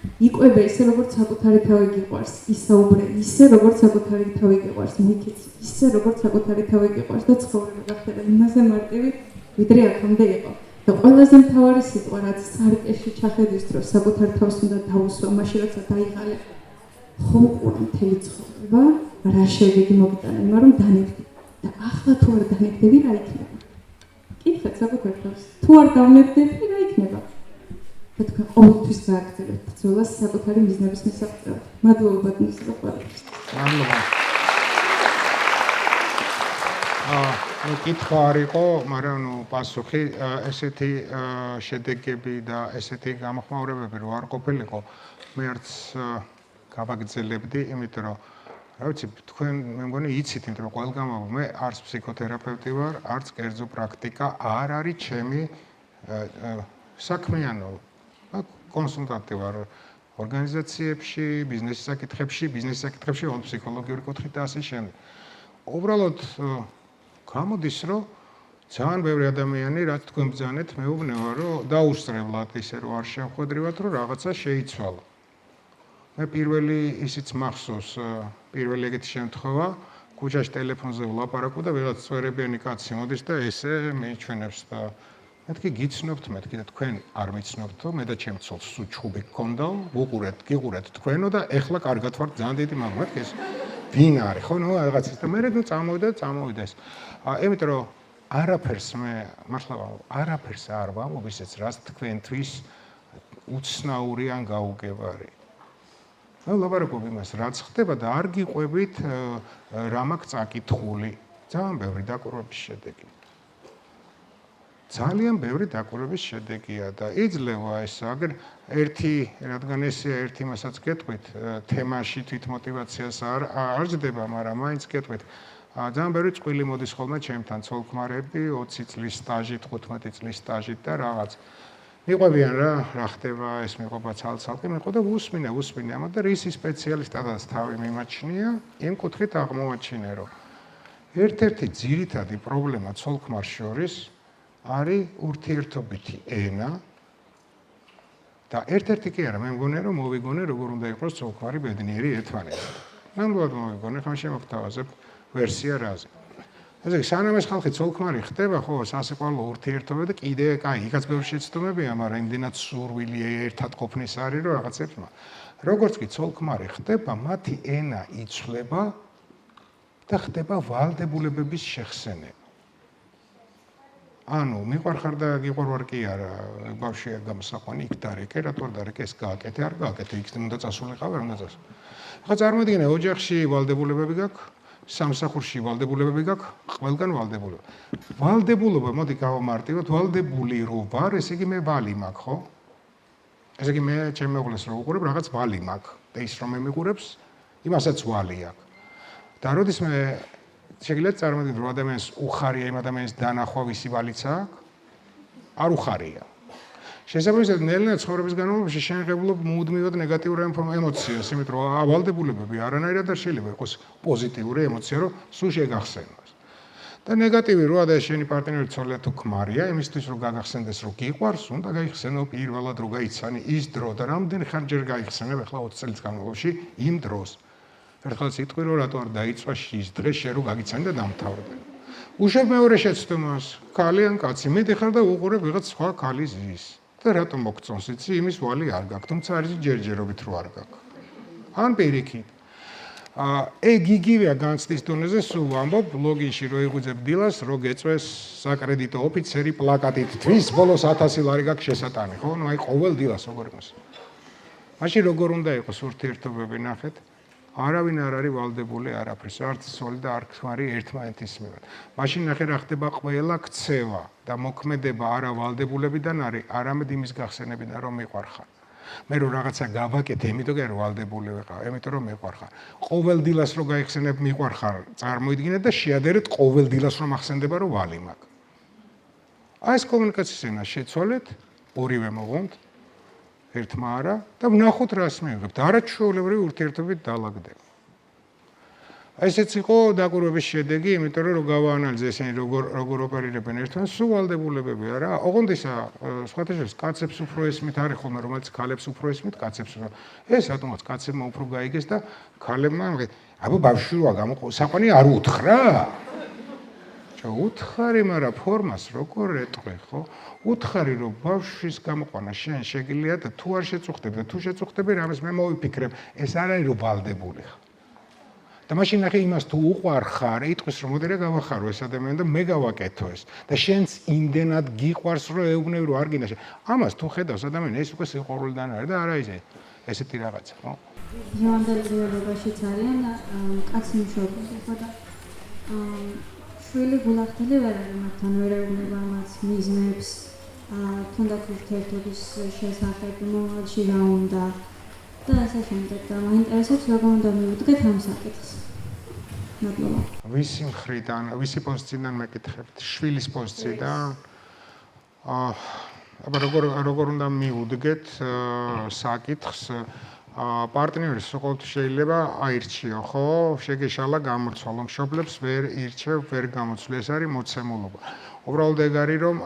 იკვება ისე როგორც საკუთარი თავი გიყვარს, ისაუბრე ისე როგორც საკუთარი თავი გიყვარს, მიკიცი ისე როგორც საკუთარი თავი გიყვარს და ცხოვრება გახდება იმაზე მარტივი, ვიდრე აქამდე იყო. და ყველაზე მთავარი სიტყვა, რაც სარკეში ჩახედვის დროს საკუთარ თავს უნდა დაუსვა, მაშინ როცა დაიღალე, ხო უყურე მთელი ცხოვრება, რა შედეგი მოგიტანა, იმან რომ დანებდი. და ახლა თუ არ დანებდები, რა იქნება? კითხეთ საკუთარ თავს. თუ არ დავნებდები, რა იქნება? და თქვენ ყოველთვის გააგრძელებთ ბრძოლას საკუთარი მიზნების მისაღწევად. მადლობა ბატონის სიყვარულს. მადლობა. ნუ კითხვა არ იყო, მაგრამ ნუ პასუხი ესეთი შედეგები და ესეთი გამოხმაურებები რო არ ყოფილიყო, მე არც გავაგრძელებდი, იმიტომ რომ რა ვიცი, თქვენ მე მგონი იცით, იმიტომ რომ ყველგან მე არც ფსიქოთერაპევტი ვარ, არც კერძო პრაქტიკა არ არის ჩემი საქმიანო კონსულტანტი ვარ ორგანიზაციებში, ბიზნესის საკითხებში, ფსიქოლოგიური კუთხით და ასე შემდეგ. უბრალოდ გამოდის, რომ ძალიან ბევრი ადამიანი, რაც თქვენ ბრძანეთ, მეუბნება, რომ დაუსწრებლად ისე რომ არ შემხვედრივად, რომ რაღაცა შეიცვალა. მე პირველი ისიც მახსოვს, პირველი ეგეთი შემთხვევა, ქუჩაში ტელეფონზე ვლაპარაკობ და ვიღაც წვერებიანი კაცი მოდის და ესე მეიჩვენებს და მეთქი გიცნობთ, მეთქი და თქვენ არ მიცნობთო, მე და ჩემ ცოლს სულ ჩხუბი გქონდა, გიყურეთ თქვენო და ეხლა კარგად ვართ, ძალიან დიდი მაგ მეთქი ეს ვინ არის, ხო, ნუ რაღაც ის და მე ნუ წამოვიდა ეს. იმიტომ რომ არაფერს მე მართლა არაფერს არ ვამბობ ისეც, რაც თქვენთვის უცნაური ან გაუგებარი. მე ვლაპარაკობ იმას, რაც ხდება და არ გიყვებით რა მაქვს წაკითხული. ძალიან ბევრი დაკვირვების შედეგი. ძალიან ბევრი დაკვირვების შედეგია და იძლევა ეს აგერ რადგან ესეა ერთი მასაც გეტყვით, თემაში თვითმოტივაციას არ ჯდება, მაგრამ მაინც გეტყვით. ძალიან ბევრი წყვილი მოდის ხოლმე ჩემთან ცოლ-ქმარები, 20 წლის სტაჟით, 15 წლის სტაჟით და რაღაც. მიყვებიან რა ხდება, ეს მიყვება ცალ-ცალკე, მიყვება და უსმინე ამათ და რისი სპეციალისტადაც თავი მიმაჩნია, იმ კუთხით აღმოვაჩინე, რომ ერთ-ერთი ძირითადი პრობლემა ცოლ-ქმარს შორის არის ურთიერთობითი ენა და ერთ-ერთი კი არა, მე მგონია რომ მოვიგონე როგორ უნდა იყოს ცოლ-ქმარი ბედნიერი ერთმანეთთან. ნამდვილად მოვიგონე, ხან შემოგთავაზებ ვერსია რაზე. ესე იგი, სანამ ეს ხალხი ცოლ-ქმარი ხდება, ხო, სასიყვარულო ურთიერთობა და კიდე, იქაც ბევრი შეცდომებია, მაგრამ იმდენად სურვილი ერთად ყოფნის არის, რომ რაღაცებს როგორც კი ცოლ-ქმარი ხდება, მათი ენა იცვლება და ხდება ვალდებულებების შეხსენება. ანუ მიყვარხარ და გიყვარვარ კი არა, ბავშვია გამოსაყვანი, იქ დარეკე, რატო არ დარეკე, ეს გააკეთე, არ გააკეთე, იქ უნდა წასულიყავ, არ უნდა წასულ. ახლა წარმოიდგინე, ოჯახში ვალდებულებები გაქვს, სამსახურში ვალდებულებები გაქვს, ყველგან ვალდებულება. ვალდებულობა, მოდი გავამარტივოთ, ვალდებული რო ვარ, ესე იგი მე ვალი მაქვს, ხო? ესე იგი მე ჩემ მეუღლეს რო უყურებ, რაღაც ვალი მაქვს. და ის რომ მე მიყურებს, იმასაც ვალი აქვს. და როდის მე შეგიძლიათ წარმოიდგინოთ, რომ ადამიანს უხარია იმ ადამიანის დანახვა, ვისი ვალიც აქვს? არ უხარია. შესაბამისად, ნელ-ნელა ცხოვრების განმავლობაში შენღებლობ მუდმივად ნეგატიურ ემოციას, იმიტომ რომ ვალდებულებები არანაირად არ შეიძლება იყოს პოზიტიური ემოცია, რომ სულ შეგახსენოს. და ნეგატივი როა და შენი პარტნიორი ცოლია თუ ქმარია, იმისთვის რომ გაგახსენდეს, რომ გიყვარს, უნდა გაიხსენო პირველად, რომ გაიცანი ის დრო და რამდენი ხანჯერ გაიხსენებ ახლა 20 წელს განმავლობაში იმ დროს. ერთხელ სიტყვი რომ რატო არ დაიწვა ის დღე შენ რომ გაგიცანი და დამთავრდა. უშვებ მეორე შეცდომას, ქალი ან კაცი, მეტი ხარ და უყურებ ვიღაც სხვა ქალის ზის. და რატომ მოგწონს იცი, იმის ვალი არ გაქვს, თუმცა არის ჯერჯერობით რო არ გაქვს. ან პირიქით. ეგ იგივეა განცდის დონეზე, სულ ვამბობ, ლოგინში რო იღუძებ დილას, რო გეწვეს საკრედიტო ოფიცერი პლაკატით, თვის ბოლოს 1000 ლარი გაქვს შესატანი, ხო? ნუ აი ყოველ დილას როგორ იყოს. მაშინ როგორ უნდა იყოს ურთიერთობები, ნახეთ. არავინ არ არის ვალდებული არაფერს, არც სული და არც ხმარი ერთმანეთის მიმართ. მაშინ ნახე რა ხდება ყველა ქცევა და მოქმედება არა ვალდებულებიდან არის, არამედ იმის გახსენებიდან რომ მიყვარხარ. მე რო რაღაცა გავაკეთე, იმიტომ კი არ ვალდებული ვიყავ, იმიტომ რომ მიყვარხარ. ყოველ დილას რო გაიხსენებ მიყვარხარ, წარმოიდგინეთ და შეადერეთ ყოველ დილას რომ ახსენდება რომ ვალი მაქვს. აი ეს კომუნიკაციის ენა შეცვალეთ, ორივე მოღონთ, ერთმა არა და ვნახოთ რას მივიღებთ. არაჩვეულებრივი ურთიერთობით დაალაგდება. ესეც იყო დაკვირვების შედეგი, იმიტომ რომ გავაანალიზე ესენი როგორ ოპერირებენ ერთმანეთს, სულ ვალდებულებები არა. ოღონდ ისა სხვათა შორის კაცებს უფრო ესმით არის ხოლმე, რომელიც ქალებს უფრო ესმით, კაცებს უფრო. ეს რატომაც კაცებმა უფრო გაიგეს და ქალებმა აბა ბავშვი როა გამოყო, საყვანი არ უთხრა? უთხარი, მაგრამ ფორმას როგორ ეტყვი, ხო? უთხარი რომ ბავშვის გამოყვანა შენ შეგიძლია და თუ არ შეწუხდები და თუ შეწუხდები რამეს მე მოვიფიქრებ, ეს არ არის რომ ვალდებული ხარ. და მაშინ ნახე იმას თუ უყვარხარ, იტყვის რომ მოდერე გავახარო ეს ადამიანი და მე გავაკეთო ეს და შენც იმდენად გიყვარს რომ ეუბნები რომ არ გინდა შენ. ამას თუ ხედავს ადამიანი ეს უკვე სიყვარულიდან არის და არა ესეთი რაღაცა, ხო? ჟანდალრიოლებაშიც არიან კაცი მშობლები, ხო და შვილი გულახდელი ვერ არის მათთან ვერ ეუბნება მას მიზნებს, თუნდაც ურთიერთობის შესახებ, მომავალში რა უნდა და ასე შემდეგ და მაინტერესებს როგორ უნდა მივუდგეთ ამ საკითხს. მადლობა. ვისი მხრიდან, ვისი პოზიციიდან მეკითხებთ? შვილის პოზიციიდან? აბა როგორ უნდა მივუდგეთ საკითხს? პარტნიორის ყოველთვის შეიძლება აირჩიო, ხო? შეგეშალა გამოცვალო, მშობლებს ვერ ირჩევ, ვერ გამოცვლი, ეს არის მოცემულობა. უბრალოდ ეგ არის რომ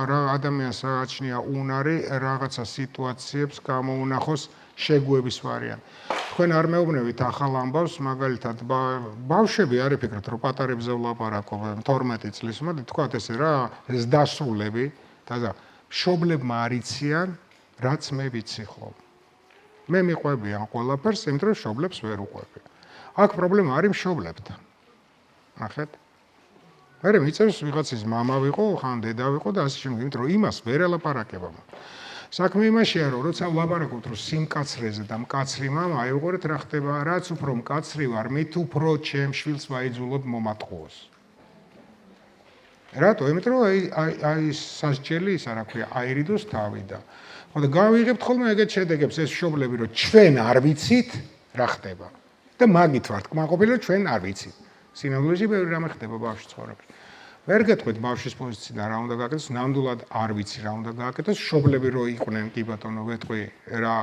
რა ადამიანს აღაჩნია უნარი რაღაცა სიტუაციებს გამოუნახოს შეგუების ვარიანტი. თქვენ არ მეუბნებით ახალ ამბავს, მაგალითად ბავშვები არ იფიქროთ რომ პატარებზე ვლაპარაკობ 12 წლის, მოდი თქვათ ესე რა, ზდასრულები და მშობლებმა არიციან, რაც მე ვიცი ხოლმე. მე მიყვებიან ყველაფერს, იმიტომ რომ მშობლებს ვერ უყვებიან. აქ პრობლემა არის მშობლებთან. ნახეთ? მე მიწევს ვიღაცის მამა ვიყო, ხან დედა ვიყო და ასე შემდეგ, იმიტომ რომ იმას ვერ ელაპარაკებამ. საქმე იმაშია, რომ როცა ვლაპარაკობთ რომ სიმკაცრეზე და მკაცრი მამა, აი უყურეთ რა ხდება, რაც უფრო მკაცრი ვარ, მით უფრო ჩემ შვილს ვაიძულებ მომატყუოს. რატო? იმიტომ რომ აი სასჯელი ისა რა ქვია, აირიდოს თავი და ხო და გავიღებთ ხოლმე ეგეთ შედეგებს ეს მშობლები, რომ ჩვენ არ ვიცით რა ხდება. და მაგით ვართ კმაყოფილი, რომ ჩვენ არ ვიცით. სინამდვილეში ბევრი რამე ხდება ბავშვის ცხოვრებაში. ვერ გეტყვით ბავშვის პოზიციიდან რა უნდა გააკეთოს, ნამდვილად არ ვიცი რა უნდა გააკეთოს, მშობლები რო იყვნენ, კი ბატონო, ვეტყვი რა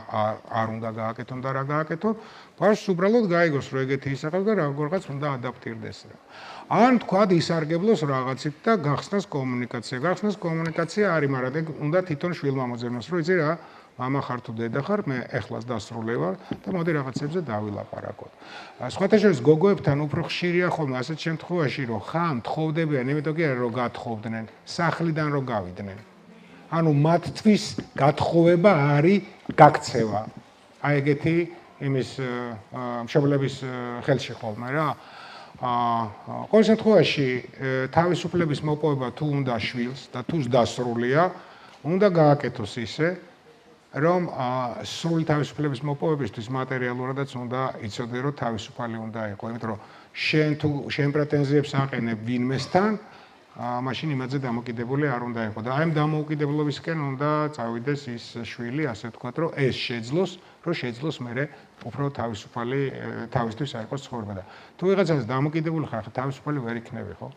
არ უნდა გააკეთონ და რა გააკეთონ, ბავშვს უბრალოდ გაიგოს რომ ეგეთი ისახავს და როგორღაც უნდა ადაპტირდეს რა. ან თქვათ ისარგებლოს რაღაცით და გახსნას კომუნიკაცია. გახსნას კომუნიკაცია არის, მაგრამ ეგ უნდა თვითონ შვილმა მოძებნოს, რომ იცი რა, მამა ხარ თუ დედა ხარ, მე ეხლას დასრულე ვარ და მოდი რაღაცებზე დავილაპარაკოთ. სხვათა შორის გოგოებთან უფრო ხშირია ხოლმე ასეთ შემთხვევაში, რომ ხან თხოვდებიან, იმიტომ კი არა რომ გათხოვდნენ, სახლიდან რომ გავიდნენ. ანუ მათთვის გათხოვება არის გაქცევა. აი ეგეთი იმის მშობლების ხელში ხოლმე რა. ყოველ შემთხვევაში თავისუფლების მოპოვება თუ უნდა შვილს და თუ დასრულია, უნდა გააკეთოს ისე, რომ სრული თავისუფლების მოპოვებისთვის მატერიალურადაც უნდა იცოდე, რომ თავისუფალი უნდა იყო, იმიტომ რომ შენ თუ შენ პრეტენზიებს აყენებ ვინმესთან, მაშინ იმაზე დამოკიდებული არ უნდა იყო და აი ამ დამოუკიდებლობისკენ უნდა წავიდეს ის შვილი, ასე ვთქვათ, რომ ეს შეძლოს მერე უფრო თავისუფალი თავისთვის აიყოს ცხოვრება და თუ ვიღაცას დამოკიდებული ხარ, თავისუფალი ვერ იქნები, ხო?